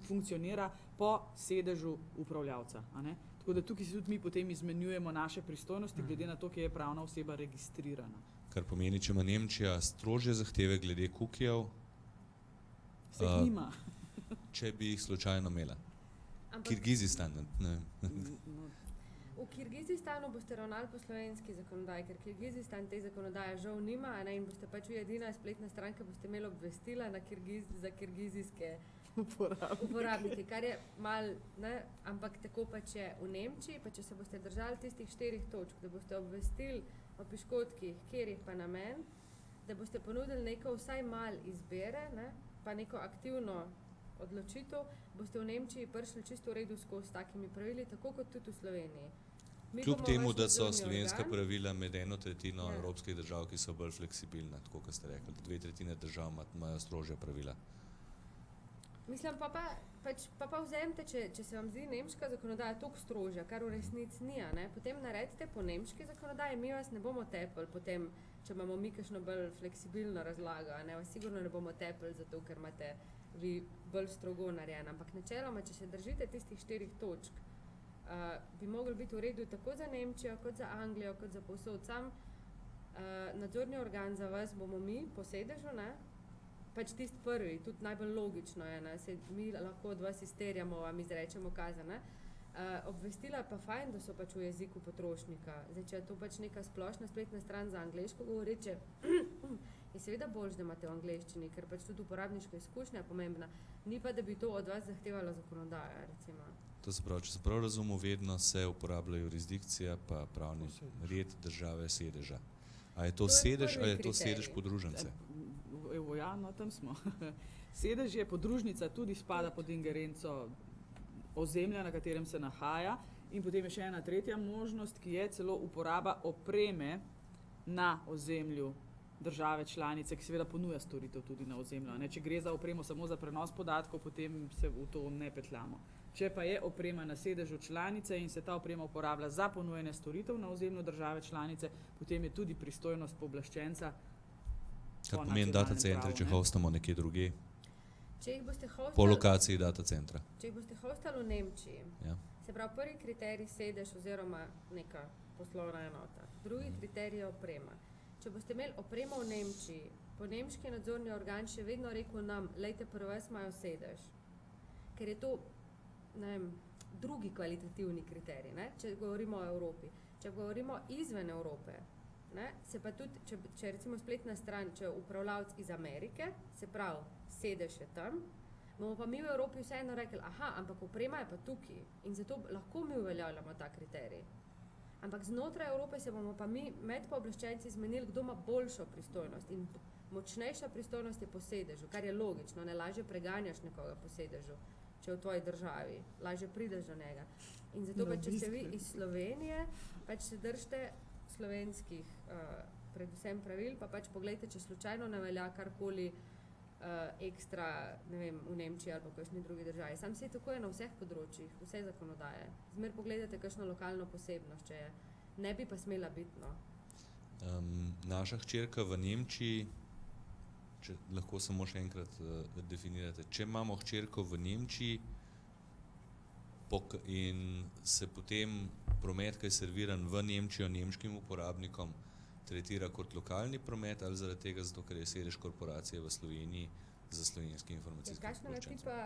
funkcionira po sedežu upravljavca. Tako da tukaj si tudi mi potem izmenjujemo naše pristojnosti, glede na to, ki je pravna oseba registrirana. Kar pomeni, če ima Nemčija strožje zahteve glede kukijev, se jih nima. Če bi jih slučajno imela. Kirgizistan, ne. V Kirgizistanu boste ravnali po slovenski zakonodaji, ker Kirgizistan te zakonodaje žal nima, in boste pač vi edina spletna stranka, boste imeli obvestila za kirgizijske uporabniki, kar je malo, ampak tako pač je v Nemčiji, pa če se boste držali tistih 4 točk, da boste obvestili o piškotkih, kjerih pa namen, da boste ponudili neko vsaj malo izbere, pa neko aktivno odločitev, boste v Nemčiji prišli čisto v redu skozi s takimi pravili, tako kot tudi v Sloveniji. Kljub temu, da so slovenska pravila med 1/3 evropskih držav, ki so bolj fleksibilna, tako kot ste rekli, 2/3 držav imajo strožja pravila. Mislim, pa vzemite, če se vam zdi nemška zakonodaja toliko strožja, kar v resnici ni, potem naredite po nemški zakonodaji, mi vas ne bomo tepli potem, če imamo mi kakšno bolj fleksibilno razlago, vas sigurno ne bomo tepli zato, ker imate vi bolj strogo narejen, ampak načeloma, če se držite tistih 4 točk, bi mogli biti v redu tako za Nemčijo, kot za Anglijo, kot za povsod. Sam nadzorni organ za vas bomo mi po sedežu, pač tisti prvi, tudi najbolj logično je, mi lahko od vas izterjamo, vam izrečemo kazen, obvestila pa fajn, da so pač v jeziku potrošnika. Zdaj, če je to pač neka splošna spletna stran za angleško govoreče, je seveda boljš, da imate v angleščini, ker pač tudi uporabniška izkušnja je pomembna, ni pa, da bi to od vas zahtevala zakonodaja, recimo. To se pravi, če se prav razumem, vedno se uporablja jurisdikcija pa pravni red države sedeža. A je to sedež ali je to sedež podružnice? Evo, ja, no, tam smo. Sedež je podružnica, tudi spada pod ingerenco ozemlja, na katerem se nahaja, in potem je še ena tretja možnost, ki je celo uporaba opreme na ozemlju države članice, ki seveda ponuja storitev tudi na ozemlju. Če gre za opremo samo za prenos podatkov, potem se v to ne petljamo. Če pa je oprema na sedežu članice in se ta oprema uporablja za ponujanje storitev na ozemlju države članice, potem je tudi pristojnost pooblaščenca Kar pomeni data centre, če hostamo nekje druge, Če jih boste po hostali, lokaciji data centra. če jih boste hostali v Nemčiji, Ja. se pravi prvi kriterij sedež oziroma neka poslovna enota, drugi kriterij je oprema. Če boste imeli opremo v Nemčiji, bo nemški nadzorni organ še vedno rekel nam, lejte, pri vas imajo sedež, ker je to, ne vem, drugi kvalitativni kriterij, ne? Če govorimo o Evropi. Če govorimo izven Evrope, ne? Se pa tudi, če recimo spletna stran, če upravljavec iz Amerike, se pravi, sedež je tam, bomo pa mi v Evropi vseeno rekli, aha, ampak oprema je pa tukaj in zato lahko mi uveljavljamo ta kriterij. Ampak znotraj Evrope se bomo pa mi med pooblaščenci zmenili, kdo ima boljšo pristojnost in močnejša pristojnost je po sedežu, kar je logično, ne lažje preganjaš nekoga po sedežu, če je v tvoji državi, lažje prideš do njega. In zato pa, če ste vi iz Slovenije, pač se držite slovenskih predvsem pravil, pa pač pogledajte, če slučajno ne velja karkoli ekstra, ne vem, v Nemčiji ali pa v kakšni drugi državi. Sam se tako je na vseh področjih, vse zakonodaje. Zmer pogledate kakšno lokalno posebnost, če je. Ne bi pa smela biti, no. Naša hčerka v Nemčiji, če lahko samo še enkrat definirate, če imamo hčerko v Nemčiji in se potem promet, ki je serviran v Nemčijo nemškim uporabnikom, tretira kot lokalni promet ali zaradi tega, zato ker je sedež korporacije v Sloveniji za slovenski informacijski Kakšna je tipa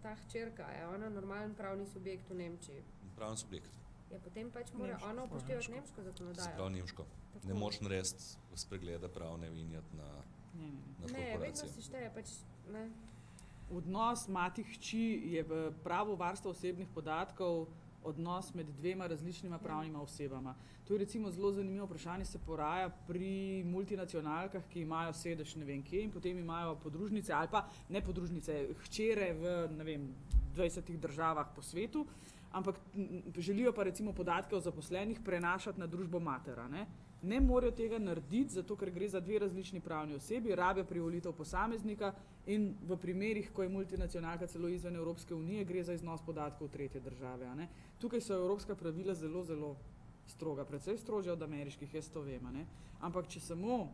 ta hčerka? Je ona normalen pravni subjekt v Nemčiji? Pravni subjekt. Ja, potem pač mora ona upoštevati nemško zakonodajo. Se pravi nemško. Ne moč narediti spregleda pravne in iti na korporacijo. Ne, vedno se šteje, pač ne. Odnos mati hči je v pravu varstva osebnih podatkov odnos med dvema različnima pravnima osebama. To je recimo zelo zanimivo vprašanje, se poraja pri multinacionalkah, ki imajo sedež ne vem kje in potem imajo podružnice ali pa ne podružnice, hčere v ne vem 20 državah po svetu, ampak želijo pa recimo podatke o zaposlenih prenašati na družbo matera. Ne morajo tega narediti, zato ker gre za dve različni pravni osebi, rabijo privolitev posameznika in v primerih, ko je multinacionalka celo izven Evropske unije, gre za iznos podatkov v tretje države. Tukaj so evropska pravila zelo, zelo stroga, precej strožja od ameriških, jaz to vem. Ampak če samo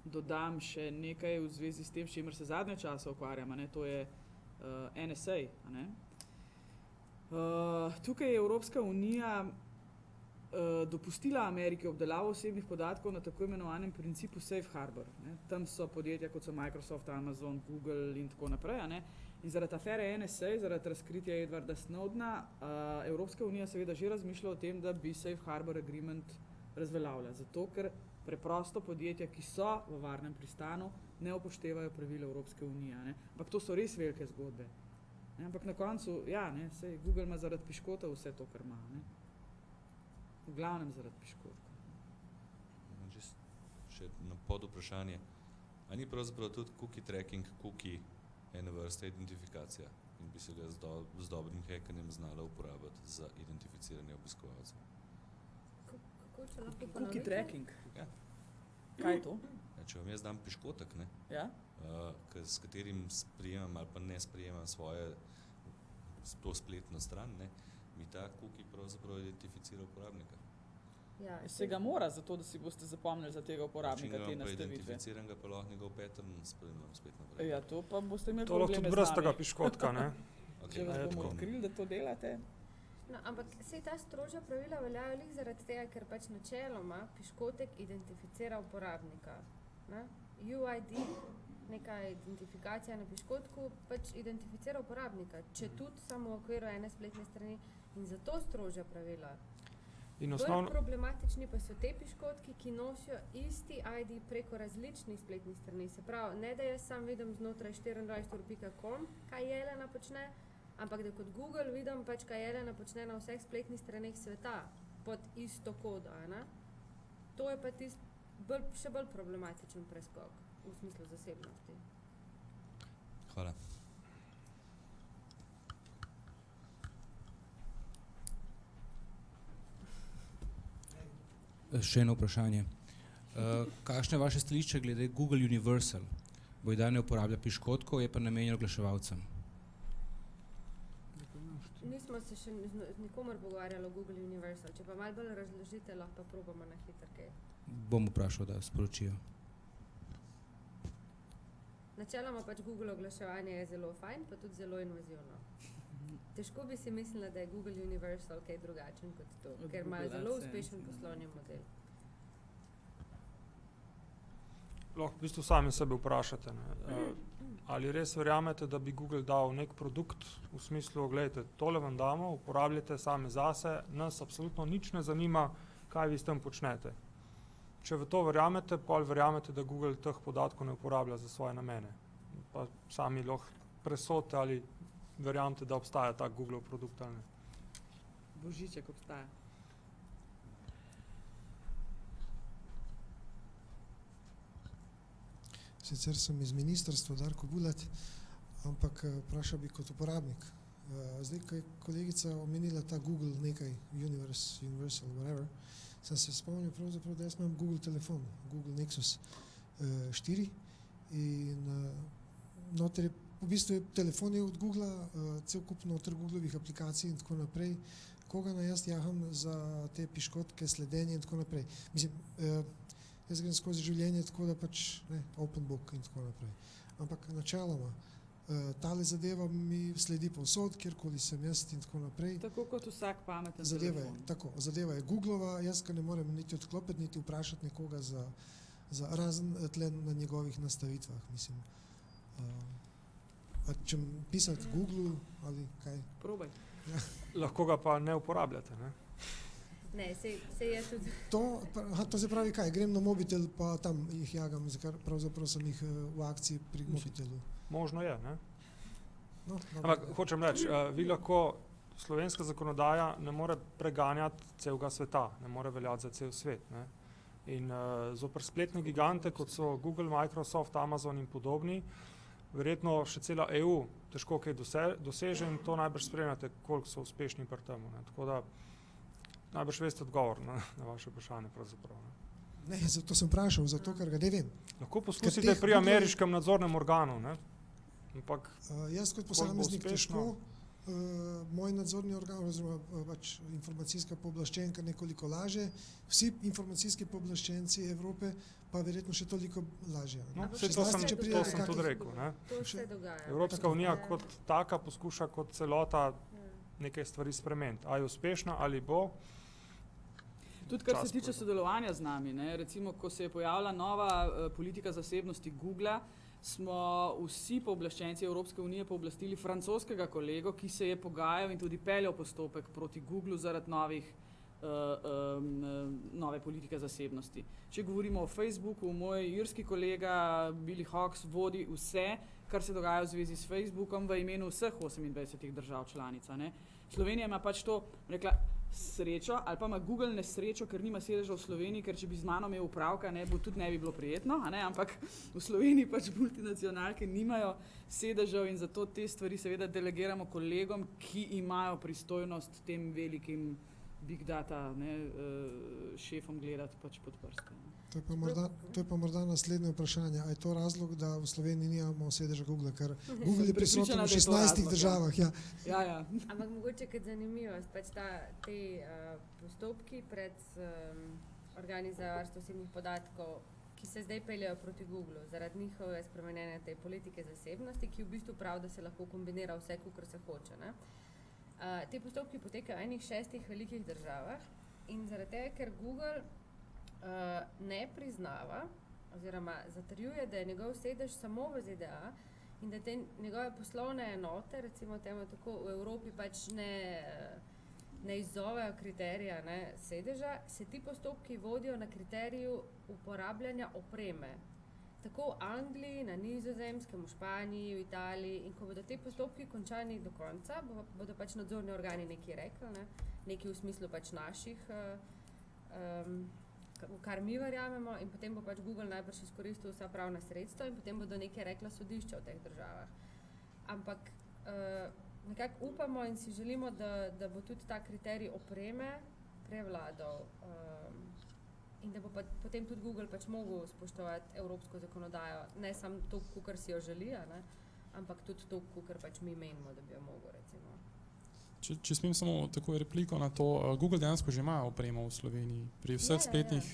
dodam še nekaj v zvezi s tem, s čimer se zadnje čase ukvarjam, to je NSA. Tukaj je Evropska unija dopustila Ameriki obdelavo osebnih podatkov na tako imenovanem principu Safe Harbor. Tam so podjetja, kot so Microsoft, Amazon, Google in tako naprej. In zaradi afere NSA, zaradi razkritja Edwarda Snowdena, Evropska unija seveda že razmišlja o tem, da bi Safe Harbor Agreement razveljavila. Zato, ker preprosto podjetja, ki so v varnem pristanu, ne upoštevajo pravil Evropske unije. Ampak to so res velike zgodbe. Ampak na koncu, ja, sej Google ima zaradi piškota vse to, kar ima. V glavnem zaradi piškotka. Še na pod vprašanje. A ni pravzaprav tudi cookie tracking, cookie ene vrste identifikacija in bi se ga z dobrim hackanjem znala uporabiti za identificiranje obiskovalcev? Cookie tracking? Ja. Kaj je to? Če vam jaz dam piškotek, s katerim sprijemam ali pa ne sprijemam svoje to spletno stran, mi ta cookie pravzaprav identificira uporabnika. Ja, se ga mora, zato da si boste zapomnili za tega uporabnika te nastavitve. Identificiram ga, pa lahko njegov pattern spremljam spet naprej. Ja, to pa boste imeli to probleme z nami. To lahko tudi brez tega piškotka, ne? Če vas bomo odkrili, da to delate. No, ampak sej ta strožja pravila veljajo lih zaradi tega, ker pač načeloma piškotek identificira uporabnika. UID, neka identifikacija na piškotku, pač identificira uporabnika, če tudi samo v okviru ene spletne strani in zato strožja pravila. Bolj problematični pa so te piškotki, ki nosijo isti ID preko različnih spletnih strani. Se pravi, ne da jaz sam vidim znotraj 24ur.com, kaj Jelena počne, ampak da kot Google vidim pač, kaj Jelena počne na vseh spletnih straneh sveta pod isto kodo. To je pa še bolj problematičen preskok v smislu zasebnosti. Hvala. Še eno vprašanje. Kakšno je vaše stališče glede Google Universal? Bojda ne uporablja piškotkov, je pa namenjen oglaševalcem. Nismo se še z nikomer pogovarjali o Google Universal. Če pa malo bolj razložite, lahko pa probamo na hitro kaj. Bom vprašal, da sporočijo. Načeloma pač Google oglaševanje je zelo fajn, pa tudi zelo invazivno. Težko bi si mislila, da je Google Universal kaj drugačen kot to, ker imajo zelo uspešen poslovni model. Lahko v bistvu sami sebe vprašate, ne? Ali res verjamete, da bi Google dal nek produkt v smislu, gledajte, tole vam damo, uporabljate sami zase, nas absolutno nič ne zanima, kaj vi s tem počnete. Če v to verjamete, potem verjamete, da Google teh podatkov ne uporablja za svoje namene. Pa sami lahko presodite, ali verjamete, da obstaja tak Googlov produkt ali ne. Božiček obstaja. Sicer sem iz ministrstva Darko Bulat, ampak vprašal bi kot uporabnik. Zdaj, ko je kolegica omenila ta Google nekaj, Universal, whatever, sem se spomnil pravzaprav, da jaz imam Google telefon, Google Nexus 4 in noter je, v bistvu je telefon je od Googlea, cel kup noter Googlovih aplikacij in tako naprej, koga naj jaz jaham za te piškotke, sledenje in tako naprej. Mislim, jaz grem skozi življenje tako, da pač open book in tako naprej. Ampak načeloma, tale zadeva mi sledi povsod, kjerkoli sem jaz in tako naprej. Tako kot vsak pameten zadeva telefon. Tako, zadeva je Googlova, jaz ga ne morem niti odklopiti, niti vprašati nekoga za razen tle na njegovih nastavitvah, mislim. A če pisati Google ali kaj? Probaj. Ja. Lahko ga pa ne uporabljate, ne? Ne, sej je tudi... To se pravi kaj, grem na mobitel pa tam jih jagam, pravzaprav sem jih v akciji pri mobitelu. Možno je, ne? No, ampak hočem reči, vi lahko, slovenska zakonodaja ne more preganjati celega sveta, ne more veljati za cel svet, ne? In zoper spletne gigante, kot so Google, Microsoft, Amazon in podobni, verjetno še cela EU težko kaj doseže in to najbrž spremljate, koliko so uspešni pri temu, ne? Tako da najbrž veste odgovor na vaše vprašanje pravzaprav. Ne, zato sem vprašal, zato ker ga ne vem. Lahko poskusite pri ameriškem nadzornem organu, ne? Ampak jaz kot posameznik težko, moj nadzorni organ oziroma pač informacijska pooblaščenka nekoliko laže, vsi informacijski pooblaščenci Evrope pa verjetno še toliko lažje. No, to sem tudi rekel, ne? To se dogaja. Evropska unija kot taka poskuša kot celota nekaj stvari spremeniti. A je uspešna ali bo? Tudi kar se tiče sodelovanja z nami, ne, recimo, ko se je pojavila nova politika zasebnosti Googlea, smo vsi pooblaščenci Evropske unije pooblastili francoskega kolego, ki se je pogajal in tudi peljal postopek proti Googleu zaradi nove politike zasebnosti. Če govorimo o Facebooku, moj irski kolega Billy Hawkes vodi vse, kar se dogaja v zvezi s Facebookom v imenu vseh 28 držav članica, ne. Slovenija ima pač to, rekla, srečo, ali pa ima Google nesrečo, ker nima sedeža v Sloveniji, ker če bi z mano imel upravka, tudi ne bi bilo prijetno, ampak v Sloveniji pač multinacionalke nimajo sedežev in zato te stvari seveda delegiramo kolegom, ki imajo pristojnost tem velikim big data šefom gledati pač pod prste. To je pa morda naslednje vprašanje. A je to razlog, da v Sloveniji nimamo sedeža Google, ker Google je prisoten v 16 državah. Ja. Ampak mogoče kot zanimivost, pač te postopki pred organi za varstvo osebnih podatkov, ki se zdaj peljejo proti Googlu, zaradi njihove spremenjene te politike zasebnosti, ki v bistvu pravi, da se lahko kombinira vse, kakor se hoče, ne? Te postopki potekajo v enih 6 velikih državah in zaradi tega, ker Google ne priznava oziroma zatrjuje, da je njegov sedež samo v ZDA in da te njegove poslovne enote, recimo temu tako, v Evropi pač ne izzovejo kriterija, ne, sedeža, se ti postopki vodijo na kriteriju uporabljanja opreme. Tako v Angliji, na Nizozemskem, v Španiji, v Italiji in ko bodo te postopki končani do konca, bodo pač nadzorni organi nekaj rekli, ne, nekaj v smislu pač naših v kar mi verjamemo in potem bo pač Google najbrž izkoristil vsa pravna sredstva in potem bodo nekaj rekla sodišča v teh državah. Ampak nekako upamo in si želimo, da bo tudi ta kriterij opreme prevladal in da bo pa potem tudi Google pač mogel spoštovati evropsko zakonodajo, ne samo to, kakor si jo želi, ne, ampak tudi to, kakor pač mi menimo, da bi jo mogel, recimo. Če smem samo takoj repliko na to, Google dejansko že ima opremo v Sloveniji. Pri vseh spletnih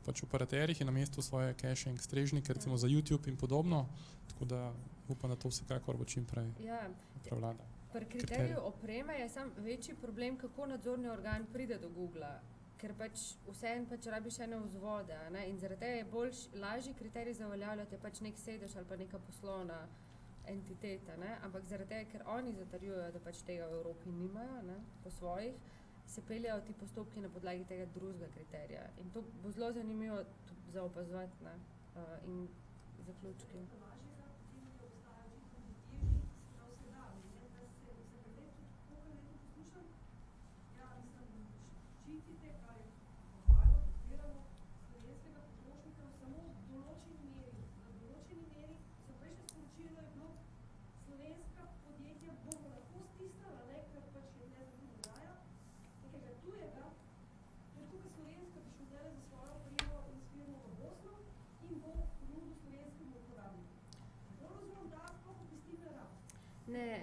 pač operaterjih je na mestu svoje caching strežnike, recimo za YouTube in podobno, tako da upam, da to vsekakor bo čim prej prevlada. Pri kriteriju opreme je sam večji problem, kako nadzorni organ pride do Googla, ker pač vseeno pač rabiš ene vzvode, ne? In zaradi tega je lažji kriterij za uveljavljati je pač nek sedež ali pa neka poslovna entiteta, ne? Ampak zaradi tega, ker oni zatrjujejo, da pač tega v Evropi nimajo, ne? Po svojih, se peljajo ti postopki na podlagi tega drugega kriterija. In to bo zelo zanimivo tudi za opazovati, ne? In zaključki. Ne.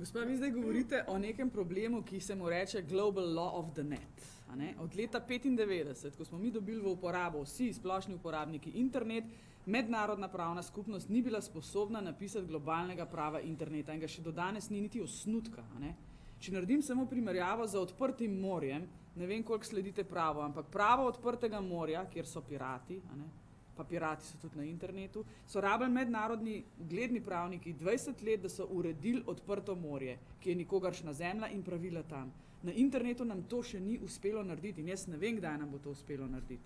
Gospa, vi zdaj govorite o nekem problemu, ki se mu reče Global Law of the Net. A ne? Od leta 1995, ko smo mi dobili v uporabo vsi splošni uporabniki internet, mednarodna pravna skupnost ni bila sposobna napisati globalnega prava interneta in ga še do danes ni niti osnutka. A ne? Če naredim samo primerjavo z odprtim morjem, ne vem, koliko sledite pravo, ampak pravo odprtega morja, kjer so pirati, a ne? Pa pirati so tudi na internetu, so rabili mednarodni ugledni pravniki 20 let, da so uredili odprto morje, ki je nikogaršna zemlja in pravila tam. Na internetu nam to še ni uspelo narediti in jaz ne vem, kdaj nam bo to uspelo narediti.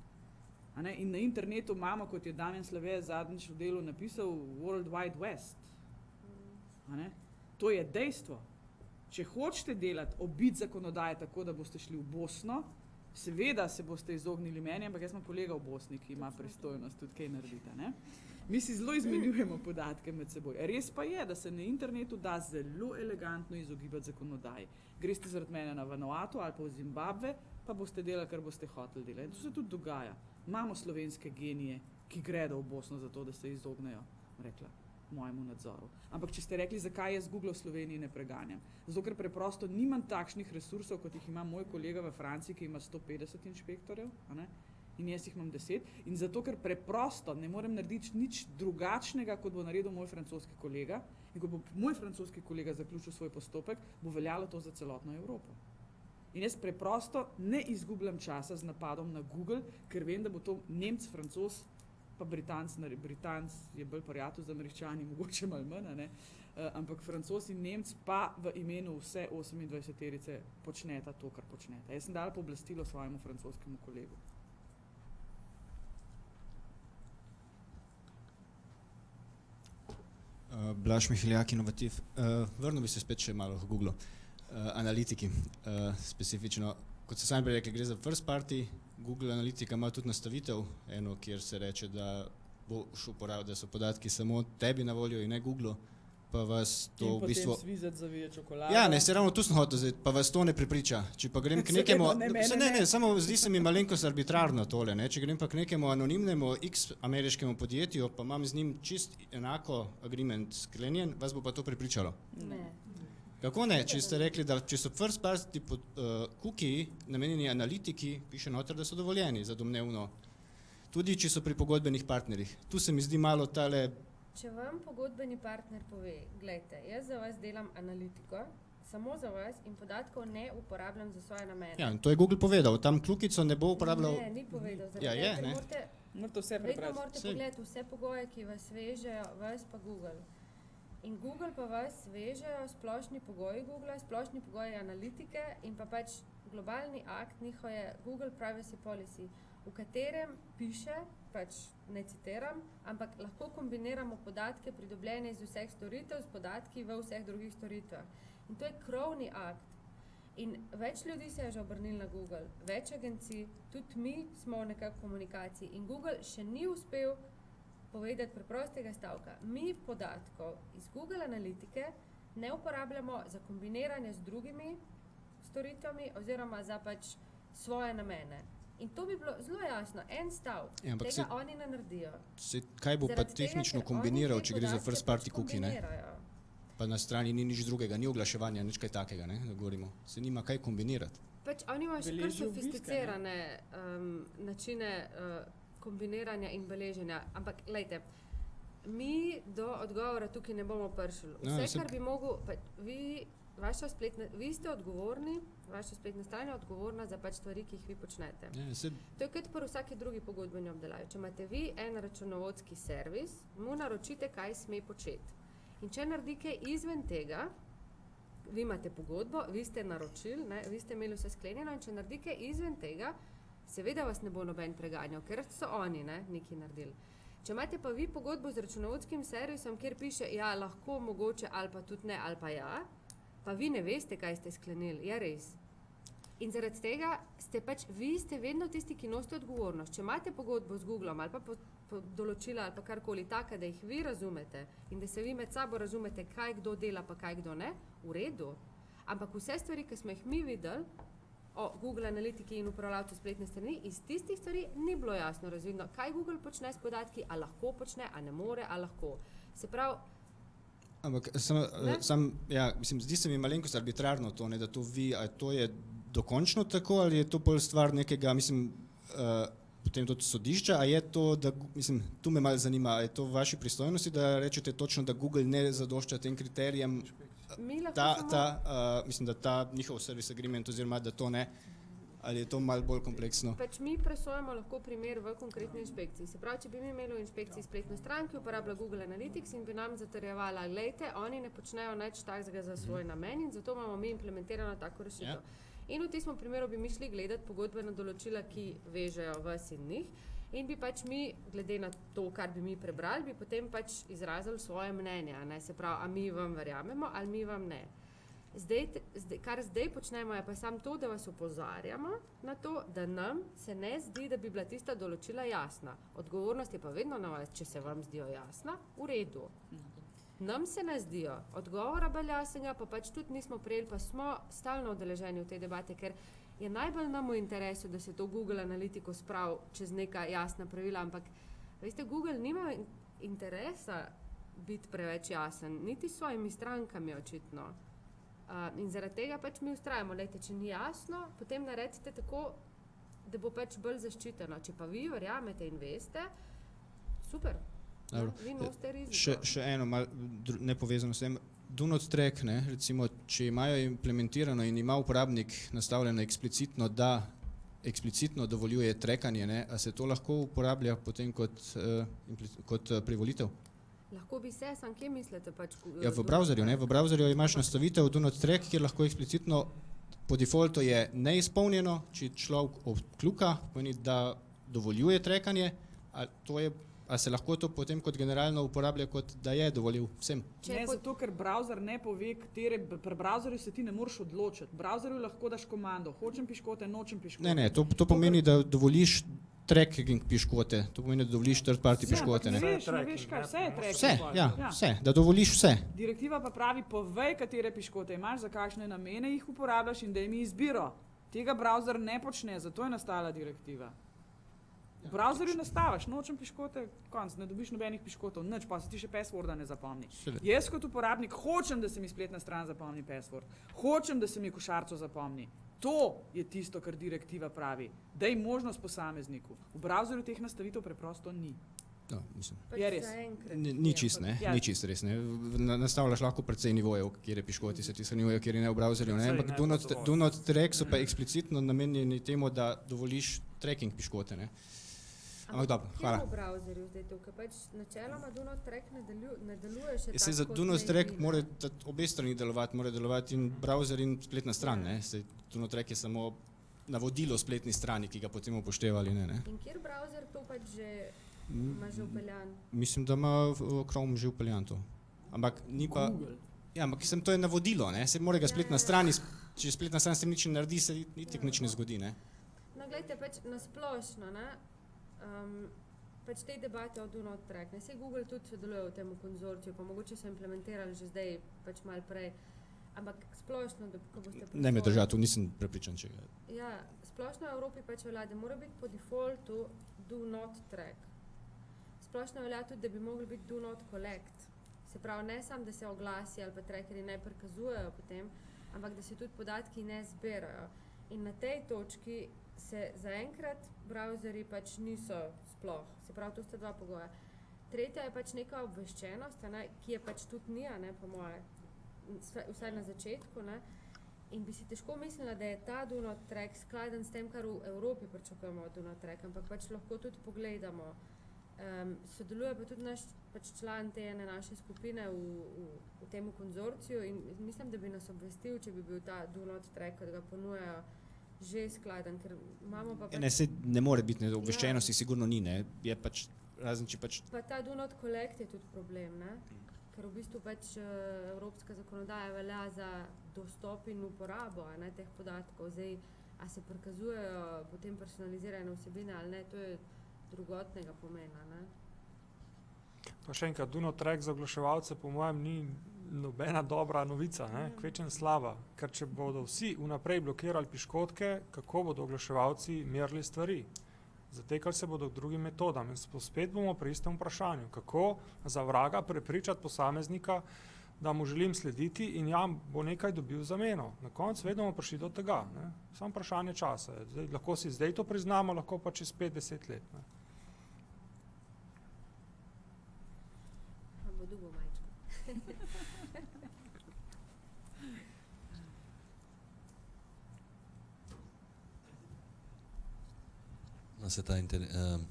A ne? In na internetu imamo, kot je Damjan Slave zadnjič v delu napisal, World Wide West. A ne? To je dejstvo. Če hočete delati obid zakonodaje tako, da boste šli v Bosno, seveda se boste izognili meni, ampak jaz imam kolega v Bosni, ki ima pristojnost tudi kaj narediti. Ne? Mi si zelo izmenjujemo podatke med seboj. Res pa je, da se na internetu da zelo elegantno izogibati zakonodaji. Greste zaradi mene na Vanuatu ali pa v Zimbabve, pa boste delali, kar boste hoteli delati. To se tudi dogaja. Imamo slovenske genije, ki gredo v Bosno za to, da se izognejo, rekla, mojemu nadzoru. Ampak če ste rekli, zakaj jaz Google v Sloveniji ne preganjam? Zato, ker preprosto nimam takšnih resursov, kot jih ima moj kolega v Franciji, ki ima 150 inšpektorjev, a ne? In jaz jih imam 10. In zato, ker preprosto ne morem narediti nič drugačnega, kot bo naredil moj francoski kolega. In ko bo moj francoski kolega zaključil svoj postopek, bo veljalo to za celotno Evropo. In jaz preprosto ne izgubljam časa z napadom na Google, ker vem, da bo to Nemc, Francoz, pa Britanc je bolj prijatelj z Američani, mogoče malo manj, ne? Ampak Francoz in Nemc pa v imenu vse 28-terice počneta to, kar počneta. Jaz sem dala pooblastilo svojemu francoskemu kolegu. Blaž Miheljak, Inovativ. Vrnil bi se spet še malo v Google. Analitiki, specifično. Kot ste sami rekli, gre za first party. Google Analitika ima tudi nastavitev, eno, kjer se reče, da boš uporabljal, da so podatki samo tebi na voljo in ne Google, pa vas to in v bistvu... potem svizet zavije čokolado. Ja, ne, se ravno tu sem hotel, pa vas to ne prepriča. Če pa grem k nekemu... Ne, samo zdi se mi malenkost arbitrarno tole, ne. Če grem pa k nekemu anonimnemu X ameriškemu podjetju, pa imam z njim čist enako agreement sklenjen, vas bo pa to prepričalo. Ne. Kako ne? Če ste rekli, da če so first party cookie namenjeni analitiki, piše noter, da so dovoljeni za domnevno. Tudi če so pri pogodbenih partnerjih. Tu se mi zdi malo tale... Če vam pogodbeni partner pove, gledajte, jaz za vas delam analitiko, samo za vas in podatkov ne uporabljam za svoje namene. Ja, in to je Google povedal, tam klukico ne bo uporabljal... Ne, ni povedal. Ja, je, ne? Vedno morate pogledati vse pogoje, ki vas vežejo, vas pa Google. In Google pa vas vežejo splošni pogoji Google, splošni pogoji analitike in pa pač globalni akt njihov je Google Privacy Policy. v katerem piše, pač ne citiram, ampak lahko kombiniramo podatke pridobljene iz vseh storitev s podatki v vseh drugih storitvah. In to je krovni akt. In več ljudi se je že obrnilo na Google, več agencij, tudi mi smo nekako v komunikaciji in Google še ni uspel povedati preprostega stavka. Mi podatkov iz Google analitike ne uporabljamo za kombiniranje z drugimi storitvami oziroma za pač svoje namene. In to bi bilo zelo jasno, en stavek, tega oni ne naredijo. Kaj bo pa tehnično kombiniral, če gre za first party cookie, ne? Pa na strani ni nič drugega, ni oglaševanja, nič kaj takega, ne, da govorimo. Se nima kaj kombinirati. Pač oni imajo še kar sofisticirane načine kombiniranja in beleženja, ampak glejte, mi do odgovora tukaj ne bomo prišli. Vse, kar bi mogel, vi ste odgovorni, vaša spletna stran je odgovorna za pač stvari, ki jih vi počnete. To je kot pri vsaki drugi pogodbeni obdelavi. Če imate vi en računovodski servis, mu naročite, kaj sme početi. In če naredi kaj izven tega, vi imate pogodbo, vi ste naročili, vi ste imeli vse sklenjeno in če naredi kaj izven tega, seveda vas ne bo noben preganjal, ker so oni nekaj naredili. Če imate pa vi pogodbo z računovodskim servisom, kjer piše, ja, lahko, mogoče, ali pa tudi ne, ali pa ja, pa vi ne veste, kaj ste sklenili, je res. In zaradi tega vi ste vedno tisti, ki nosite odgovornost. Če imate pogodbo z Googlom ali pa določila ali pa karkoli taka, da jih vi razumete in da se vi med sabo razumete, kaj kdo dela pa kaj kdo ne, v redu. Ampak vse stvari, ki smo jih mi videli o Google analitiki in upravljavcu spletne strani, iz tistih stvari ni bilo jasno razvidno, kaj Google počne s podatki, a lahko počne, a ne more, a lahko. Se pravi, ampak zdi se mi malenkost arbitrarno to, da to vi, a to je dokončno tako, ali je to pol stvar nekega, potem tudi sodišča, a je to, da, tu me malo zanima, a je to v vaši pristojnosti, da rečete točno, da Google ne zadošča tem kriterijem, da ta njihov service agreement oziroma, da to ne, ali je to malo bolj kompleksno? Pač mi presojamo lahko primer v konkretni inšpekciji. Se pravi, če bi mi imeli v inšpekciji spletno stran, ki uporablja Google Analytics in bi nam zatrjevala, glejte, oni ne počnejo nič takega za svoj namen in zato imamo mi implementirano tako rešitev. In v tistem primeru bi mi šli gledati pogodbena določila, ki vežejo vas in njih in bi pač mi, glede na to, kar bi mi prebrali, bi potem pač izrazili svoje mnenje, se pravi, a mi vam verjamemo ali mi vam ne. Kar zdaj počnemo je pa samo to, da vas opozarjamo na to, da nam se ne zdi, da bi bila tista določila jasna. Odgovornost je pa vedno na vas, če se vam zdijo jasna, v redu. Nam se ne zdijo, odgovora bolj jasnega, pa pač tudi nismo prejeli, pa smo stalno udeleženi v tej debate, ker je najbolj nam v interesu, da se to Google analitiko spravi čez neka jasna pravila, ampak veste, Google nima interesa biti preveč jasen, niti s svojimi strankami očitno. In zaradi tega pač mi ustrajamo, lejte, če ni jasno, potem naredite tako, da bo pač bolj zaščiteno. Če pa vi verjamete in veste, super. Vi nosite riziko. Še eno, nepovezano s tem, do not track, recimo, če imajo implementirano in ima uporabnik nastavljeno eksplicitno, da eksplicitno dovoljuje trackanje, a se to lahko uporablja potem kot privolitev? Lahko bi se, sam kje mislite pač? Ja, v browserju, v browserju imaš nastavitev do not track, kjer lahko eksplicitno po defaultu je neizpolnjeno, če človek odkljuka, pomeni, da dovoljuje trackanje, a se lahko to potem kot generalno uporablja, kot da je dovolil vsem? Ne, zato ker browser ne pove, pri browserju se ti ne moreš odločiti. V browserju lahko daš komando, hočem piškote, nočem piškote. Ne, to pomeni, da dovoliš tracking piškote, to pomeni, da dovoliš third party piškote. Ne veš kaj, vse je tracking. Vse, da dovoliš vse. Direktiva pa pravi, povej, katere piškote imaš, za kakšne namene jih uporabljaš in daj mi izbiro. Tega browser ne počne, zato je nastala direktiva. V browserju nastavaš, nočem piškote, konc, ne dobiš nobenih piškotov, nič, pa se ti še passworda ne zapomni. Jaz kot uporabnik hočem, da se mi spletna stran zapomni password, hočem, da se mi košarico zapomni. To je tisto, kar direktiva pravi. Daj možnost posamezniku. V browserju teh nastavitev preprosto ni. Je res. Ni čist res. Nastavljaš lahko precej nivojev, kjer je piškoti se ti shranjujejo, kjer je ne v browserju. Ampak do not track so pa eksplicitno namenjeni temu, da dovoliš tracking piškote. Ampak dobro, hvala. Kje v browserju zdaj to, ker pač načeloma do not track ne deluje še tako, za do not track mora obe strani delovati, mora delovati in browser in spletna stran. Do not track je samo navodilo spletni strani, ki ga potem upoštevali, ne. In kjer browser to pač že ima že upeljan? Mislim, da ima Chrome že upeljan to. Ampak ni pa... Google. Ja, ampak to je navodilo, ne, se mora ga spletna stran, če spletna stran s tem nič ne naredi, se itak nič ne zgodi, ne. No, gledajte, pač nasplošno, ne, pač tej debate o Do Not Track, ne, saj Google tudi sodeluje v tem konzorciju, pa mogoče so implementirali že zdaj, pač malo prej, ampak splošno, ko boste... Ne me držati, tu nisem prepričan, če ga... Ja, splošno v Evropi pač velja, da mora biti po defaultu Do Not Track. Splošno velja tudi, da bi mogli biti Do Not Collect. Se pravi, ne samo, da se oglasi ali pa trackerji ne prikazujejo potem, ampak da se tudi podatki ne zbirajo. In na tej točki se zaenkrat browserji pač niso sploh. Se pravi, to sta dva pogoja. Tretja je pač neka obveščenost, ne, ki je pač tudi ni, ne, po moje, vsaj na začetku, ne. In bi si težko mislila, da je ta Do Not Track skladen s tem, kar v Evropi pričakujemo od Do Not Track, ampak pač lahko tudi pogledamo. Sodeluje pa tudi naš pač član te ene naše skupine v tem konzorciju in mislim, da bi nas obvestil, če bi bil ta Do Not Track, kot ga ponujajo, že skladen, ker imamo pa pač... Ne, se ne more biti, ne, obveščenosti sigurno ni, ne, je pač, razen če pač... Pa ta Do Not Collect je tudi problem, ne, ker v bistvu pač evropska zakonodaja velja za dostop in uporabo, ne, teh podatkov. Zdaj, a se prikazujejo potem personalizirane vsebine ali ne, to je drugotnega pomena, ne. Pa še enkrat, Do Not Track za oglaševalce po mojem ni nobena dobra novica, ne, kvečem slaba, ker če bodo vsi vnaprej blokirali piškotke, kako bodo oglaševalci merili stvari? Zatekali se bodo k drugim metodam in spet bomo pri istem vprašanju, kako za vraga prepričati posameznika, da mu želim slediti in ja, bo nekaj dobil v zameno. Na koncu vedno bomo prišli do tega, ne. Samo vprašanje časa je. Zdaj, lahko si zdaj to priznamo, lahko pa čez 5-10 let, ne. Bo dugo majčko. No, se ta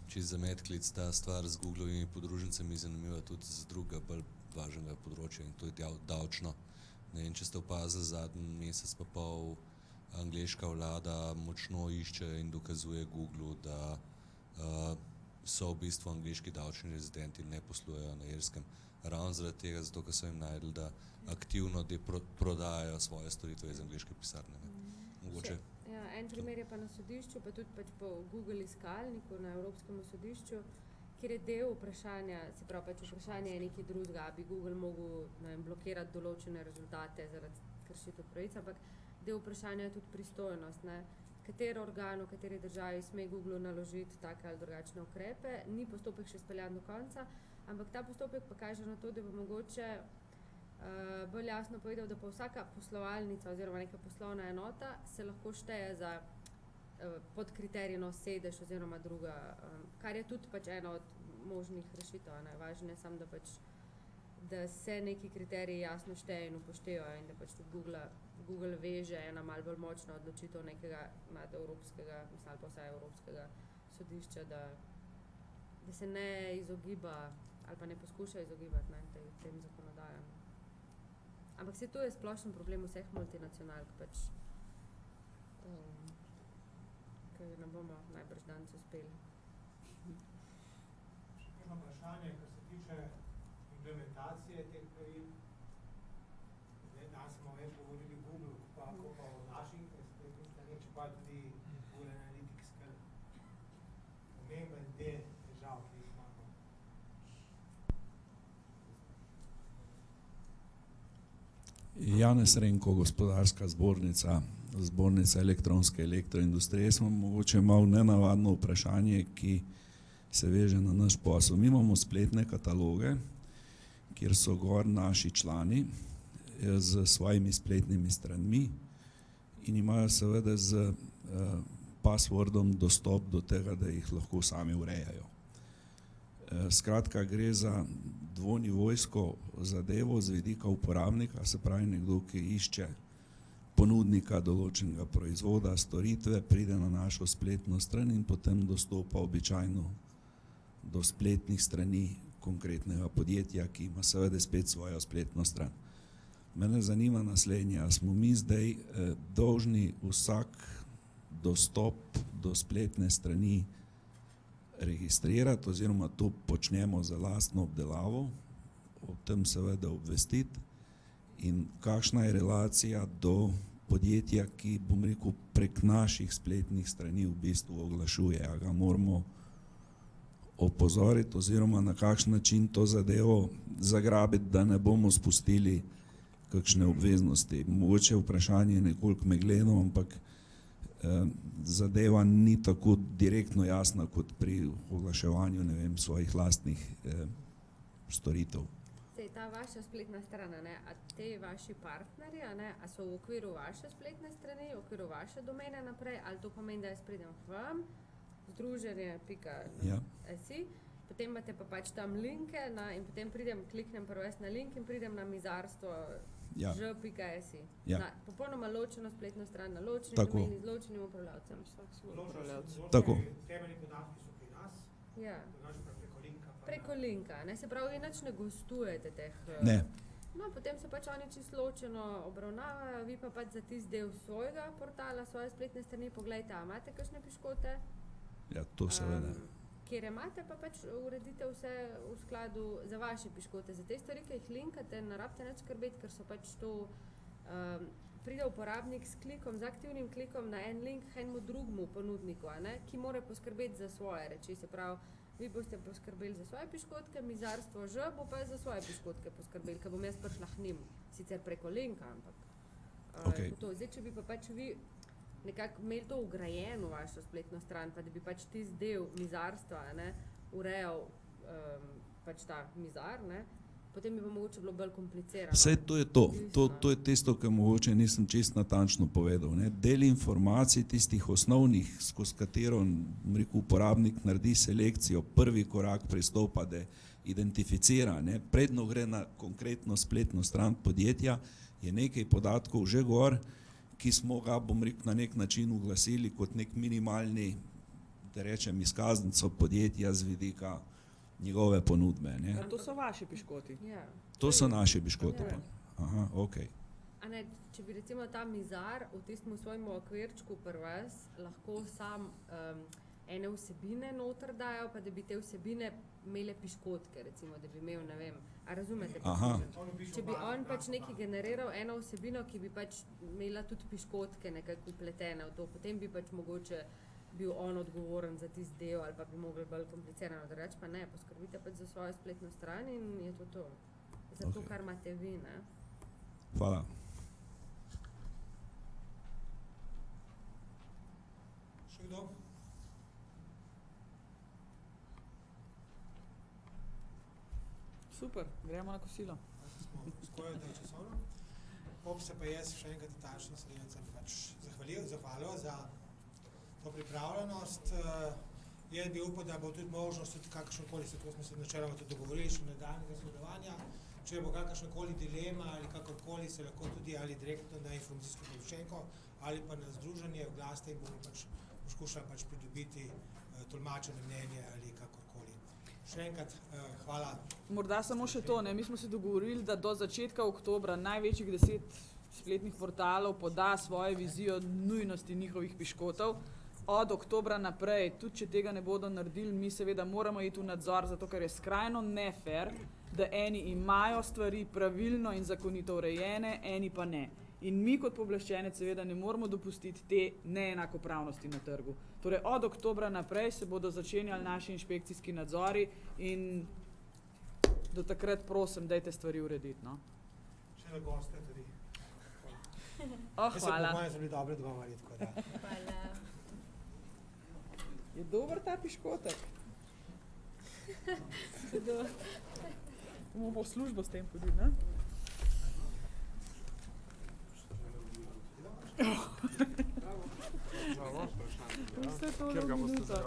čist za medklic, ta stvar z Googlovimi podružnicami zanimiva tudi z druga bolj važnega področja in to je davčno. Ne vem, če ste opazili zadnji mesec pa pol, angleška vlada močno išče in dokazuje Googlu, da so v bistvu angleški davčni rezidenti ne poslujejo na Irskem. Ravno zaradi tega, zato ker so jim najdli, da aktivno prodajajo svoje storitve iz angleške pisarne. Mogoče. Ja, en primer je pa na sodišču, pa tudi pač po Google iskalniku na Evropskem sodišču, kjer je del vprašanja, se pravi pač vprašanje je nekaj drugega, bi Google mogel, ne vem, blokirati določene rezultate zaradi kršitev pravic, ampak del vprašanja je tudi pristojnost, ne. Kateri organ v kateri državi sme Google naložiti take ali drugačne ukrepe, ni postopek še speljan do konca, ampak ta postopek pa kaže na to, da bo mogoče bolj jasno povedal, da pa vsaka poslovalnica oziroma neka poslovna enota se lahko šteje za pod kriterijem sedež oziroma druga, kar je tudi pač ena od možnih rešitev, ne, važno je samo, da pač da se neki kriteriji jasno šteje in upoštevajo in da pač tudi Google veže ena malo bolj močna odločitev nekega nadevropskega, mislim, ali pa vsaj evropskega sodišča, da se ne izogiba ali pa ne poskuša izogibati, ne, tem zakonodajam. Ampak se to je splošen problem vseh multinacionalk, pač, ker ne bomo najbrž danes uspeli. Eno vprašanje, kar se tiče implementacije teh pravil. Zdaj, danes smo več govorili Google, pa o naših spletnih straneh, čeprav je tudi Google Analytics kar pomemben del težav, ki jih imamo. Janez Renko, Gospodarska zbornica, Zbornica elektronske elektroindustrije. Smo mogoče malo nenavadno vprašanje, ki se veže na naš posel. Mi imamo spletne kataloge, kjer so gor naši člani z svojimi spletnimi stranmi in imajo seveda z passwordom dostop do tega, da jih lahko sami urejajo. Skratka, gre za dvonivojsko zadevo z vidika uporabnika, se pravi nekdo, ki išče ponudnika določenega proizvoda, storitve, pride na našo spletno stran in potem dostopa običajno do spletnih strani konkretnega podjetja, ki ima seveda spet svojo spletno stran. Mene zanima naslednje, a smo mi zdaj dolžni vsak dostop do spletne strani registrirati oziroma to počnemo za lastno obdelavo, o tem seveda obvestiti in kakšna je relacija do podjetja, ki, bom rekel, prek naših spletnih strani v bistvu oglašuje, a ga moramo opozoriti oziroma na kakšen način to zadevo zagrabiti, da ne bomo spustili kakšne obveznosti. Mogoče vprašanje je nekoliko megleno, ampak zadeva ni tako direktno jasna kot pri oglaševanju, ne vem, svojih lastnih storitev. Sej, ta vaša spletna stran, a te vaši partnerji, a so v okviru vaše spletne strani, v okviru vaše domene naprej, ali to pomeni, da jaz pridem k vam, združenje.si, potem imate pa pač tam linke in potem kliknem prvo na link in pridem na mizarstvo.ž.si. Popolnoma ločeno spletno stran, na ločeni domeni, z ločenim upravljavcem. Tako. Temeljni podatki so pri nas, preko linka. Preko linka, se pravi, inač ne gostujete teh. Ne. No, potem se pač oni čisto ločeno obravnavajo, vi pa pač za tisti del svojega portala, svoje spletne strani, poglejte, a imate kakšne piškote? Ja, to seveda. Kjer imate pa pač uredite vse v skladu za vaše piškote. Za te stvari, ki jih linkate, ne rabite nič skrbeti, ker so pač to, pride uporabnik s klikom, z aktivnim klikom na en link k enemu drugemu ponudniku, ki mora poskrbeti za svoje reči. Se pravi, vi boste poskrbeli za svoje piškotke, mizarstvo Ž bo pa za svoje piškotke poskrbeli, ker bom jaz prišla k njim, sicer preko linka, ampak to. Zdaj, če bi pa pač vi nekako imeli to ugrajeno vašo spletno stran, pa da bi pač tisti del mizarstva urejal pač ta mizar, potem bi pa mogoče bilo bolj komplicirano. Vse to je to. To je tisto, kar mogoče nisem čisto natančno povedal. Del informacij, tistih osnovnih, skozi katero uporabnik naredi selekcijo, prvi korak pristopa, da identificira, predno gre na konkretno spletno stran podjetja, je nekaj podatkov že gor, ki smo ga, bom rekel, na nek način uglasili kot nek minimalni, da rečem, izkaznico podjetja z vidika njegove ponudbe. To so vaši piškoti? Ja. To so naši piškoti. Aha, okej. Če bi recimo ta mizar v tistem svojem okvirčku pri vas lahko sam ene vsebine noter dajal, pa da bi te vsebine imele piškotke, recimo, da bi imel, ne vem, a razumete? Če bi on pač nekaj generiral eno vsebino, ki bi pač imela tudi piškotke nekako upletene v to, potem bi pač mogoče bil on odgovoren za tisti del ali pa bi mogli bolj komplicirano reči, pa ne, poskrbite pač za svojo spletno stran in je to. Za to, kar imate vi, Hvala. Še kdo? Super, gremo na kosilo. Smo skoraj da časovno. Ob se pa jaz še enkrat tačno sodelavcem pač zahvalil za to pripravljenost. Jaz bi upal, da bo tudi možnost tudi kakršnokoli, tako smo se načeloma tudi dogovorili, še nadaljnjega sodelovanja. Če bo kakršnakoli dilema ali kakorkoli, se lahko tudi ali direktno na informacijsko pooblaščenko ali pa na združenje oglaste in bomo pač poskušali pač pridobiti tolmačeno mnenje ali kakorkoli. Še enkrat hvala. Morda samo še to, mi smo se dogovorili, da do začetka oktobra največjih 10 spletnih portalov poda svojo vizijo nujnosti njihovih piškotov. Od oktobra naprej, tudi če tega ne bodo naredili, mi seveda moramo iti v nadzor, zato ker je skrajno nefair, da eni imajo stvari pravilno in zakonito urejene, eni pa ne. In mi kot pooblaščenec seveda ne moramo dopustiti te neenakopravnosti na trgu. Torej od oktobra naprej se bodo začenjali naši inšpekcijski nadzori in do takrat prosim, dajte stvari urediti. Še na goste tudi. Hvala. Po mojem so bili dobri odgovori, tako da. Hvala. Je dober ta piškotek? Bomo v službo s tem hodili, ne? Bravo. Vse to minuto.